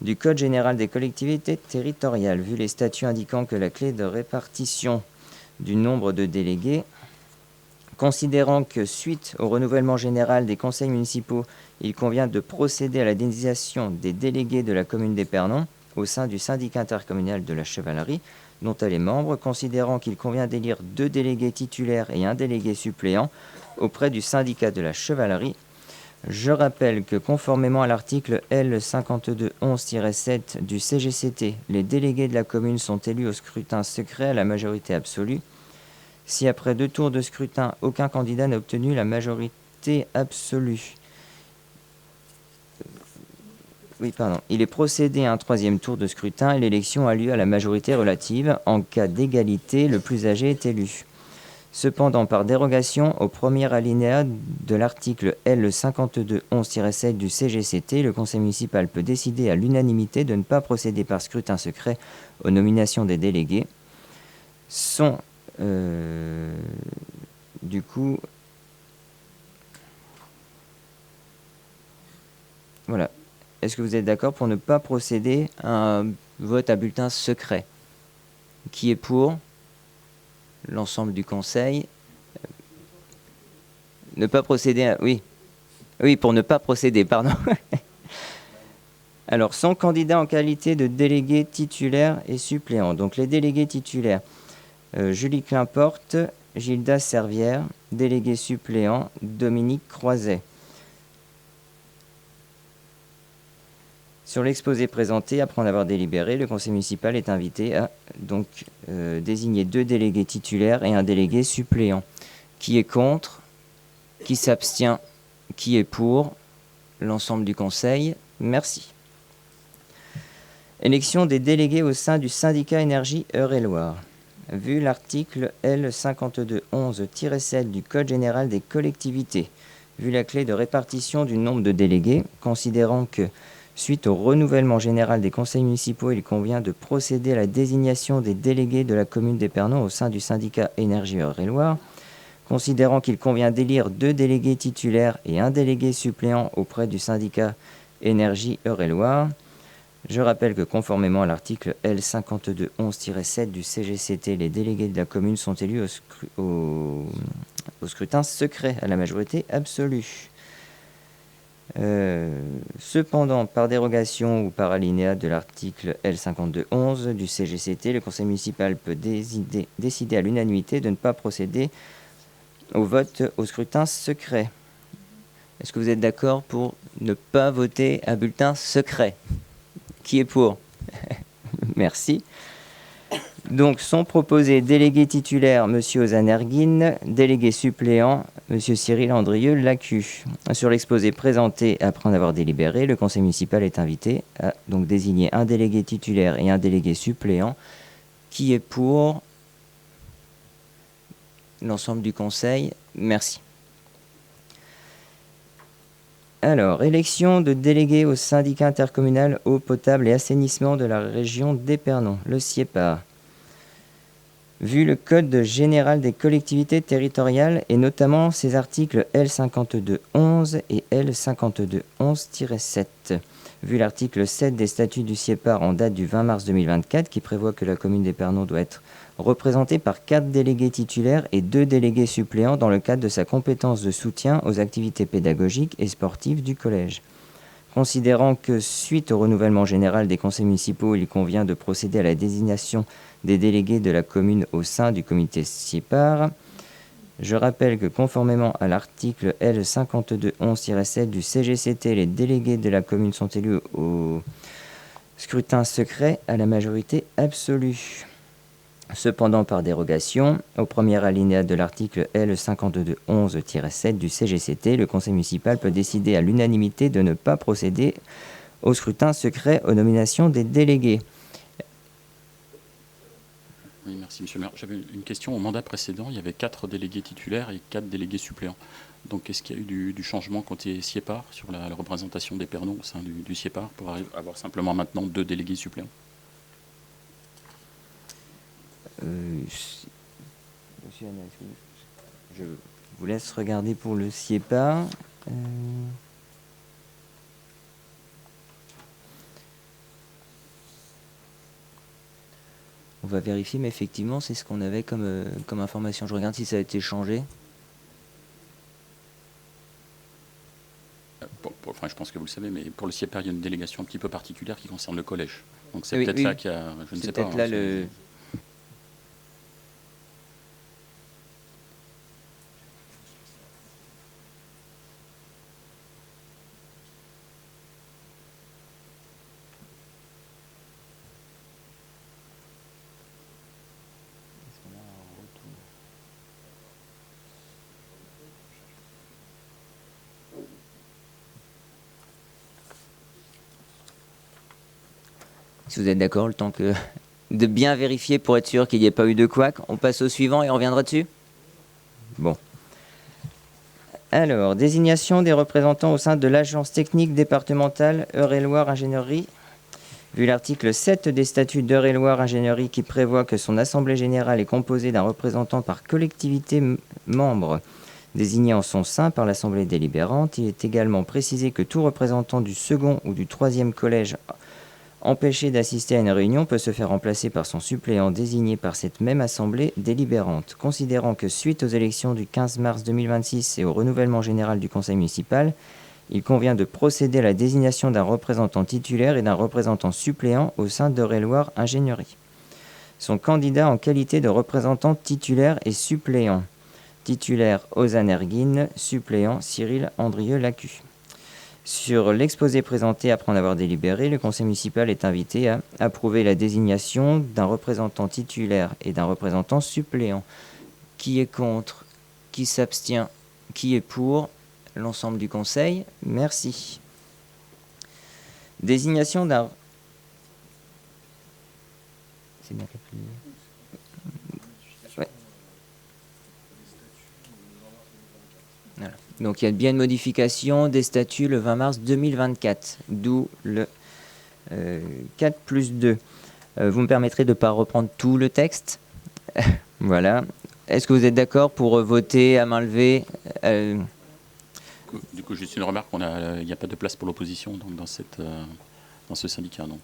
Speaker 1: du Code général des collectivités territoriales, vu les statuts indiquant que la clé de répartition du nombre de délégués, considérant que suite au renouvellement général des conseils municipaux, il convient de procéder à la désignation des délégués de la commune d'Épernon au sein du syndicat intercommunal de la Chevalerie, dont elle est membre, considérant qu'il convient d'élire 2 délégués titulaires et 1 délégué suppléant auprès du syndicat de la Chevalerie. Je rappelle que conformément à l'article L5211-7 du CGCT, les délégués de la commune sont élus au scrutin secret à la majorité absolue. Si après 2 tours de scrutin, aucun candidat n'a obtenu la majorité absolue, il est procédé à un 3e tour de scrutin et l'élection a lieu à la majorité relative. En cas d'égalité, le plus âgé est élu. Cependant, par dérogation au premier alinéa de l'article L5211-7 du CGCT, le conseil municipal peut décider à l'unanimité de ne pas procéder par scrutin secret aux nominations des délégués. Voilà. Est-ce que vous êtes d'accord pour ne pas procéder à un vote à bulletin secret? Qui est pour? L'ensemble du conseil. Ne pas procéder à... Oui, pour ne pas procéder, pardon. Alors, sont candidats en qualité de délégués titulaires et suppléants. Donc, les délégués titulaires, Julie Climporte, Gilda Servière, délégué suppléant, Dominique Croiset. Sur l'exposé présenté, après en avoir délibéré, le conseil municipal est invité à désigner 2 délégués titulaires et 1 délégué suppléant. Qui est contre? Qui s'abstient? Qui est pour? L'ensemble du conseil, merci. Élection des délégués au sein du syndicat Énergie Eure-et-Loire. Vu l'article L5211-7 du Code général des collectivités, vu la clé de répartition du nombre de délégués, considérant que suite au renouvellement général des conseils municipaux, il convient de procéder à la désignation des délégués de la commune d'Épernon au sein du syndicat Énergie Eure-et-Loire, considérant qu'il convient d'élire 2 délégués titulaires et 1 délégué suppléant auprès du syndicat Énergie Eure-et-Loire. Je rappelle que conformément à l'article L5211-7 du CGCT, les délégués de la commune sont élus au scrutin secret à la majorité absolue. Cependant, par dérogation ou par alinéa de l'article L5211 du CGCT, le conseil municipal peut décider à l'unanimité de ne pas procéder au vote au scrutin secret. Est-ce que vous êtes d'accord pour ne pas voter à bulletin secret? Qui est pour? Merci. Donc, sont proposés délégué titulaire M. Ozanerguine, délégué suppléant M. Cyril Andrieux-Lacu. Sur l'exposé présenté après en avoir délibéré, le conseil municipal est invité à donc désigner un délégué titulaire et un délégué suppléant. Qui est pour l'ensemble du conseil? Merci. Alors, élection de délégués au syndicat intercommunal eau potable et assainissement de la région d'Épernon, le SIEPAR. Vu le Code général des collectivités territoriales et notamment ses articles L5211 et L5211-7, vu l'article 7 des statuts du SIEPAR en date du 20 mars 2024 qui prévoit que la commune d'Épernon doit être représentée par 4 délégués titulaires et 2 délégués suppléants dans le cadre de sa compétence de soutien aux activités pédagogiques et sportives du collège. Considérant que suite au renouvellement général des conseils municipaux, il convient de procéder à la désignation des délégués de la commune au sein du comité SIEPAR, je rappelle que conformément à l'article L5211-7 du CGCT, les délégués de la commune sont élus au scrutin secret à la majorité absolue. Cependant, par dérogation, au premier alinéa de l'article L5211-7 du CGCT, le conseil municipal peut décider à l'unanimité de ne pas procéder au scrutin secret aux nominations des délégués.
Speaker 4: Oui, merci, monsieur le maire. J'avais une question. Au mandat précédent, il y avait 4 délégués titulaires et 4 délégués suppléants. Donc, est-ce qu'il y a eu du changement côté SIEPAR sur la représentation d'Épernon au sein du SIEPAR pour avoir simplement maintenant 2 délégués suppléants?
Speaker 1: Monsieur Anna, je vous laisse regarder pour le SIEPAR. On va vérifier, mais effectivement, c'est ce qu'on avait comme information. Je regarde si ça a été changé.
Speaker 4: Enfin, je pense que vous le savez, mais pour le SIEPAR, il y a une délégation un petit peu particulière qui concerne le collège. Donc, c'est peut-être là qu'il y a... Je ne sais pas.
Speaker 1: Peut-être là le... Si vous êtes d'accord, le temps que de bien vérifier pour être sûr qu'il n'y ait pas eu de couac, on passe au suivant et on reviendra dessus. Bon. Alors, désignation des représentants au sein de l'agence technique départementale Eure-et-Loire Ingénierie. Vu l'article 7 des statuts d'Eure-et-Loire Ingénierie qui prévoit que son assemblée générale est composée d'un représentant par collectivité membre désigné en son sein par l'assemblée délibérante, il est également précisé que tout représentant du second ou du troisième collège empêché d'assister à une réunion peut se faire remplacer par son suppléant désigné par cette même assemblée délibérante. Considérant que suite aux élections du 15 mars 2026 et au renouvellement général du conseil municipal, il convient de procéder à la désignation d'un représentant titulaire et d'un représentant suppléant au sein d'Eure-et-Loire Ingénierie. Son candidat en qualité de représentant titulaire et suppléant. Titulaire Ozanerguine, suppléant Cyril Andrieux-Lacu. Sur l'exposé présenté après en avoir délibéré, le conseil municipal est invité à approuver la désignation d'un représentant titulaire et d'un représentant suppléant. Qui est contre? Qui s'abstient? Qui est pour? L'ensemble du conseil, merci. Désignation d'un... C'est bien calculé. Ouais. Voilà. Donc il y a bien une modification des statuts le 20 mars 2024, d'où le 4+2. Vous me permettrez de ne pas reprendre tout le texte. Voilà. Est-ce que vous êtes d'accord pour voter à main levée
Speaker 4: Du coup, juste une remarque, il n'y a pas de place pour l'opposition dans ce syndicat. Donc.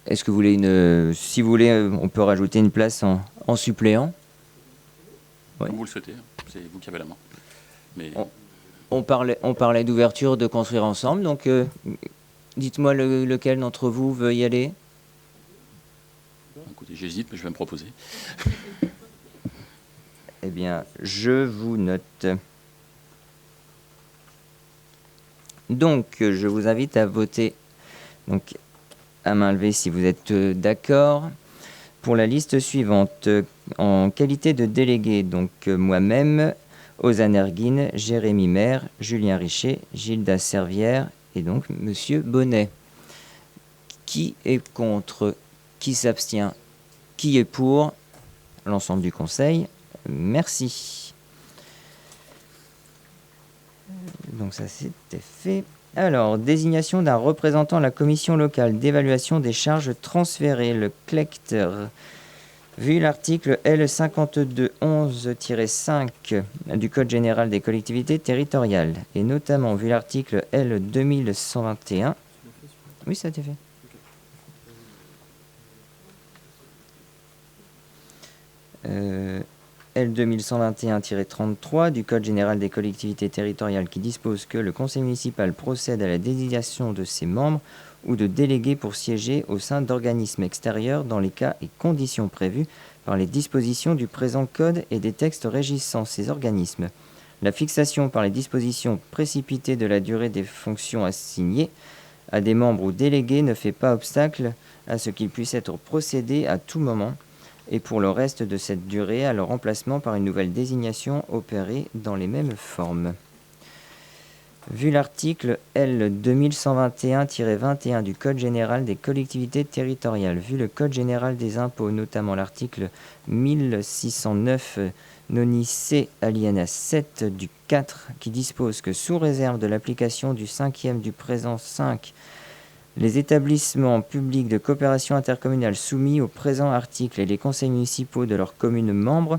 Speaker 1: Est-ce que vous voulez si vous voulez, on peut rajouter une place en suppléant?
Speaker 4: Oui. Comme vous le souhaitez, c'est vous qui avez la main. Mais...
Speaker 1: On parlait d'ouverture, de construire ensemble, donc dites-moi lequel d'entre vous veut y aller.
Speaker 4: Écoutez, j'hésite, mais je vais me proposer.
Speaker 1: Eh bien, je vous note. Donc, je vous invite à voter donc, à main levée si vous êtes d'accord. Pour la liste suivante, en qualité de délégué, donc moi-même, Ozan Erguine, Jérémy Maire, Julien Richer, Gilda Servière et donc Monsieur Bonnet. Qui est contre? Qui s'abstient? Qui est pour? L'ensemble du conseil. Merci. Donc ça c'était fait. Alors, désignation d'un représentant à la commission locale d'évaluation des charges transférées, le CLECT. Vu l'article L5211-5 du Code général des collectivités territoriales, et notamment vu l'article L2121... Oui, ça a été fait. L2121-33 du Code général des collectivités territoriales qui dispose que le conseil municipal procède à la désignation de ses membres ou de délégués pour siéger au sein d'organismes extérieurs dans les cas et conditions prévus par les dispositions du présent code et des textes régissant ces organismes. La fixation par les dispositions précipitées de la durée des fonctions assignées à des membres ou délégués ne fait pas obstacle à ce qu'il puisse être procédé à tout moment et pour le reste de cette durée à leur remplacement par une nouvelle désignation opérée dans les mêmes formes. Vu l'article L2121-21 du Code général des collectivités territoriales, vu le Code général des impôts, notamment l'article 1609 noni C alinéa 7 du 4, qui dispose que sous réserve de l'application du 5e du présent 5, les établissements publics de coopération intercommunale soumis au présent article et les conseils municipaux de leurs communes membres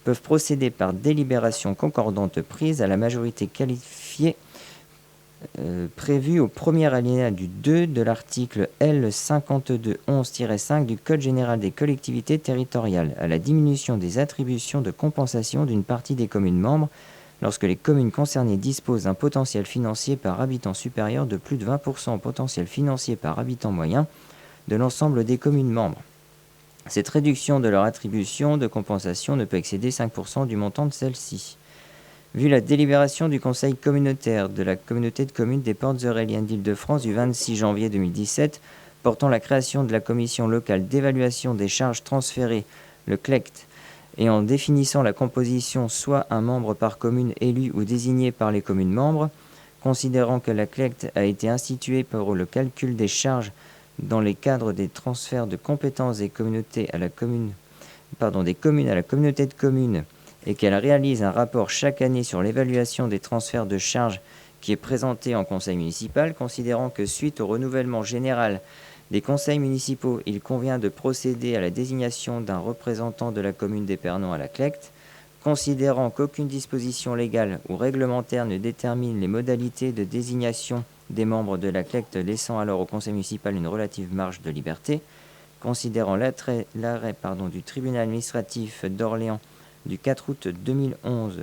Speaker 1: peuvent procéder par délibération concordante prise à la majorité qualifiée prévue au premier alinéa du 2 de l'article L5211-5 du Code général des collectivités territoriales à la diminution des attributions de compensation d'une partie des communes membres lorsque les communes concernées disposent d'un potentiel financier par habitant supérieur de plus de 20% au potentiel financier par habitant moyen de l'ensemble des communes membres. Cette réduction de leur attribution de compensation ne peut excéder 5% du montant de celle-ci. Vu la délibération du Conseil communautaire de la communauté de communes des Portes Euréliennes d'Île-de-France du 26 janvier 2017 portant la création de la commission locale d'évaluation des charges transférées, le CLECT, et en définissant la composition soit un membre par commune élu ou désigné par les communes membres, considérant que la CLECT a été instituée pour le calcul des charges dans les cadres des transferts de compétences des communautés à la commune, des communes à la communauté de communes, et qu'elle réalise un rapport chaque année sur l'évaluation des transferts de charges qui est présenté en conseil municipal, considérant que suite au renouvellement général des conseils municipaux, il convient de procéder à la désignation d'un représentant de la commune d'Épernon à la CLECT, considérant qu'aucune disposition légale ou réglementaire ne détermine les modalités de désignation des membres de la CLECT, laissant alors au conseil municipal une relative marge de liberté, considérant l'arrêt du tribunal administratif d'Orléans du 4 août 2011,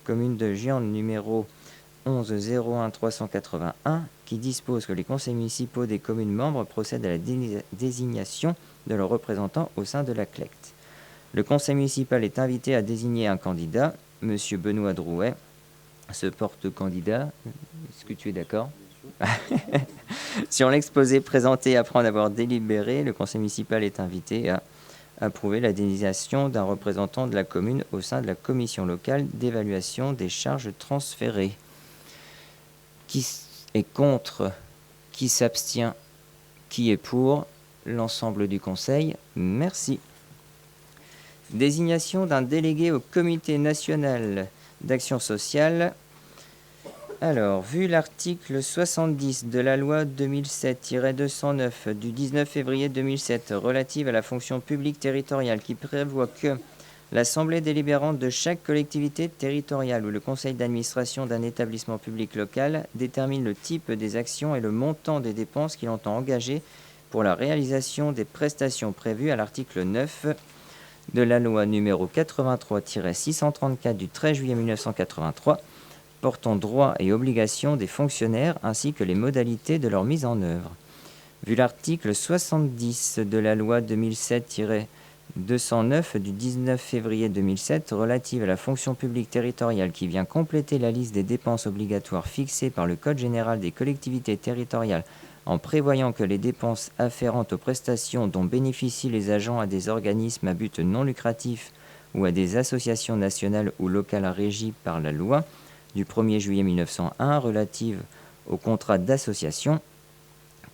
Speaker 1: commune de Giande numéro 11-01-381, qui dispose que les conseils municipaux des communes membres procèdent à la désignation de leurs représentants au sein de la CLECT. Le conseil municipal est invité à désigner un candidat, M. Benoît Drouet, se porte candidat. Est-ce que tu es d'accord? Sur l'exposé présenté après en avoir délibéré, le conseil municipal est invité à approuver la désignation d'un représentant de la commune au sein de la commission locale d'évaluation des charges transférées. Qui est contre? Qui s'abstient? Qui est pour? L'ensemble du conseil. Merci. Désignation d'un délégué au comité national d'action sociale. Alors, vu l'article 70 de la loi 2007-209 du 19 février 2007 relative à la fonction publique territoriale qui prévoit que l'assemblée délibérante de chaque collectivité territoriale ou le conseil d'administration d'un établissement public local détermine le type des actions et le montant des dépenses qu'il entend engager pour la réalisation des prestations prévues à l'article 9 de la loi numéro 83-634 du 13 juillet 1983 portant droits et obligations des fonctionnaires ainsi que les modalités de leur mise en œuvre. Vu l'article 70 de la loi 2007-209 209 du 19 février 2007 relative à la fonction publique territoriale qui vient compléter la liste des dépenses obligatoires fixées par le Code général des collectivités territoriales en prévoyant que les dépenses afférentes aux prestations dont bénéficient les agents à des organismes à but non lucratif ou à des associations nationales ou locales régies par la loi du 1er juillet 1901 relative au contrat d'association,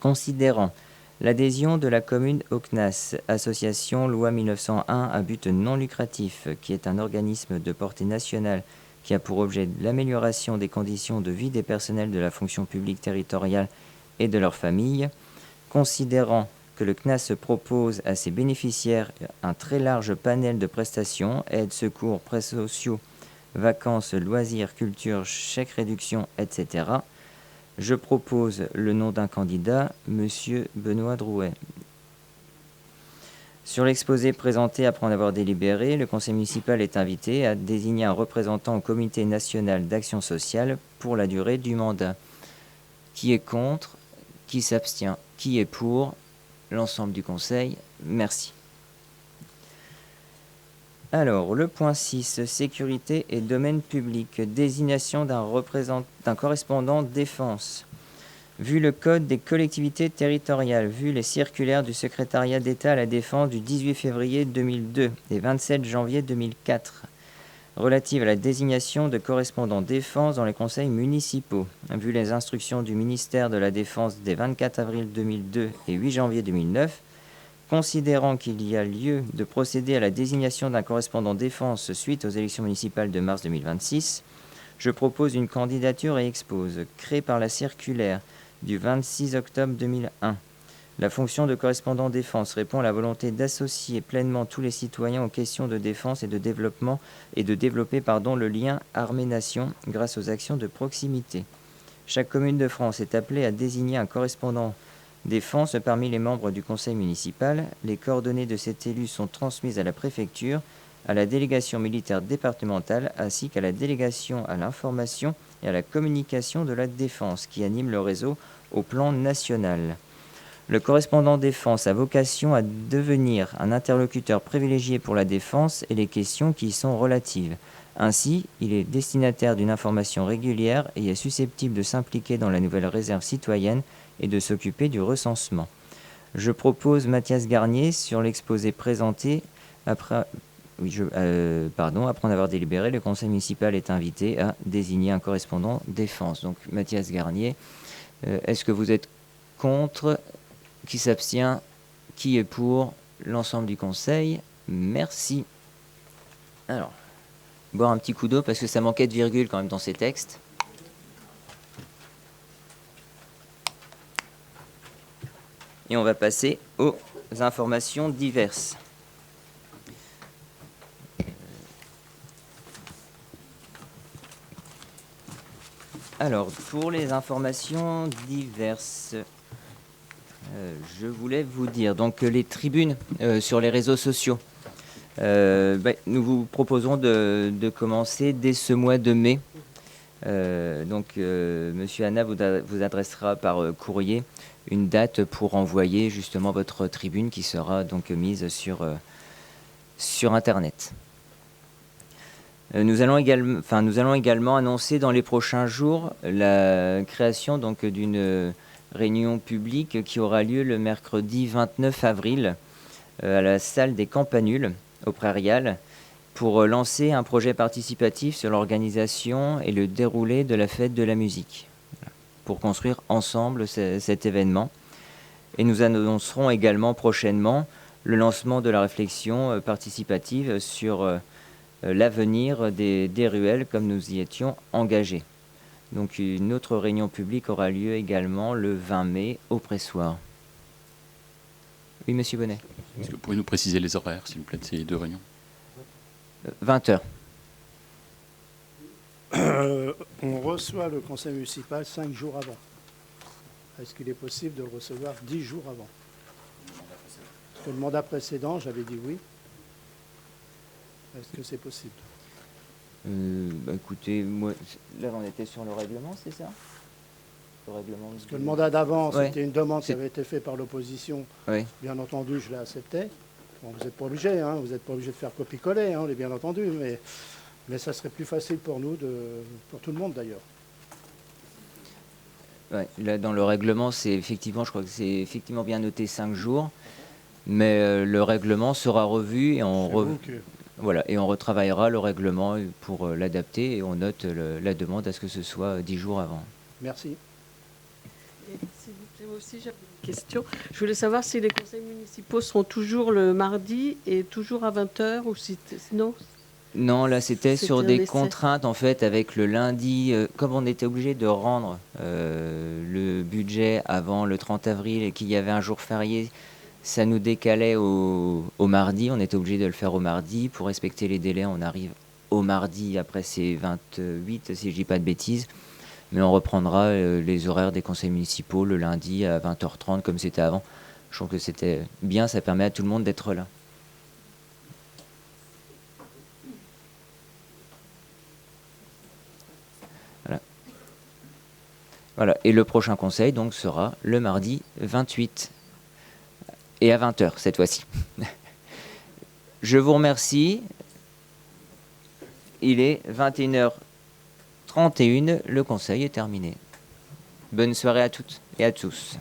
Speaker 1: considérant l'adhésion de la commune au CNAS, association loi 1901 à but non lucratif, qui est un organisme de portée nationale qui a pour objet l'amélioration des conditions de vie des personnels de la fonction publique territoriale et de leurs familles, considérant que le CNAS propose à ses bénéficiaires un très large panel de prestations, aides, secours, prêts sociaux, vacances, loisirs, culture, chèques réduction, etc. Je propose le nom d'un candidat, Monsieur Benoît Drouet. Sur l'exposé présenté après en avoir délibéré, le conseil municipal est invité à désigner un représentant au comité national d'action sociale pour la durée du mandat. Qui est contre? Qui s'abstient? Qui est pour? L'ensemble du conseil, merci. Alors, le point 6, sécurité et domaine public, désignation d'un correspondant défense. Vu le Code des collectivités territoriales, vu les circulaires du secrétariat d'État à la Défense du 18 février 2002 et 27 janvier 2004, relative à la désignation de correspondants défense dans les conseils municipaux, vu les instructions du ministère de la Défense des 24 avril 2002 et 8 janvier 2009, considérant qu'il y a lieu de procéder à la désignation d'un correspondant défense suite aux élections municipales de mars 2026, je propose une candidature et expose, créée par la circulaire du 26 octobre 2001. La fonction de correspondant défense répond à la volonté d'associer pleinement tous les citoyens aux questions de défense et de développement et de développer le lien armée-nation grâce aux actions de proximité. Chaque commune de France est appelée à désigner un correspondant défense parmi les membres du conseil municipal. Les coordonnées de cet élu sont transmises à la préfecture, à la délégation militaire départementale ainsi qu'à la délégation à l'information et à la communication de la défense qui anime le réseau au plan national. Le correspondant défense a vocation à devenir un interlocuteur privilégié pour la défense et les questions qui y sont relatives. Ainsi, il est destinataire d'une information régulière et est susceptible de s'impliquer dans la nouvelle réserve citoyenne et de s'occuper du recensement. Je propose Mathias Garnier sur l'exposé présenté. Après en avoir délibéré, le conseil municipal est invité à désigner un correspondant défense. Donc Mathias Garnier, est-ce que vous êtes contre? Qui s'abstient? Qui est pour? L'ensemble du conseil, merci. Alors, boire un petit coup d'eau parce que ça manquait de virgule quand même dans ces textes. Et on va passer aux informations diverses. Alors, pour les informations diverses, je voulais vous dire donc les tribunes sur les réseaux sociaux. Nous vous proposons de commencer dès ce mois de mai. Monsieur Anna vous adressera par courrier une date pour envoyer justement votre tribune qui sera donc mise sur Internet. Nous allons également annoncer dans les prochains jours la création donc d'une réunion publique qui aura lieu le mercredi 29 avril à la salle des Campanules au Prairial pour lancer un projet participatif sur l'organisation et le déroulé de la fête de la musique, pour construire ensemble cet événement. Et nous annoncerons également prochainement le lancement de la réflexion participative sur l'avenir des ruelles comme nous y étions engagés. Donc une autre réunion publique aura lieu également le 20 mai au Pressoir. Oui, monsieur Bonnet.
Speaker 4: Est-ce que vous pouvez nous préciser les horaires, s'il vous plaît, de ces deux réunions?
Speaker 1: 20h.
Speaker 5: On reçoit le conseil municipal 5 jours avant. Est-ce qu'il est possible de le recevoir 10 jours avant? Parce que le mandat précédent, j'avais dit oui. Est-ce que c'est possible?
Speaker 1: Écoutez, moi, là on était sur le règlement, c'est ça? Le règlement.
Speaker 5: Parce que le mandat d'avant,
Speaker 1: Ouais.
Speaker 5: c'était une demande qui avait été faite par l'opposition.
Speaker 1: Oui.
Speaker 5: Bien entendu, je l'ai accepté. Bon, vous n'êtes pas obligé, hein, vous n'êtes pas obligé de faire copier-coller, hein, on est bien entendu, mais ça serait plus facile pour nous, pour tout le monde d'ailleurs.
Speaker 1: Ouais, là, dans le règlement, je crois que c'est effectivement bien noté 5 jours, mais le règlement sera revu et voilà, et on retravaillera le règlement pour l'adapter et on note la demande à ce que ce soit 10 jours avant.
Speaker 5: Merci.
Speaker 8: Et s'il vous plaît, moi aussi j'avais une question. Je voulais savoir si les conseils municipaux seront toujours le mardi et toujours à 20h ou si non.
Speaker 1: Non, là c'était sur
Speaker 8: un
Speaker 1: des
Speaker 8: essai.
Speaker 1: contraintes en fait avec le lundi, comme on était obligé de rendre le budget avant le 30 avril et qu'il y avait un jour férié, ça nous décalait au mardi, on était obligé de le faire au mardi. Pour respecter les délais, on arrive au mardi après c'est 28 si je dis pas de bêtises, mais on reprendra les horaires des conseils municipaux le lundi à 20h30 comme c'était avant. Je trouve que c'était bien, ça permet à tout le monde d'être là. Voilà, et le prochain conseil donc sera le mardi 28 et à 20h cette fois-ci. Je vous remercie. Il est 21h31, le conseil est terminé. Bonne soirée à toutes et à tous.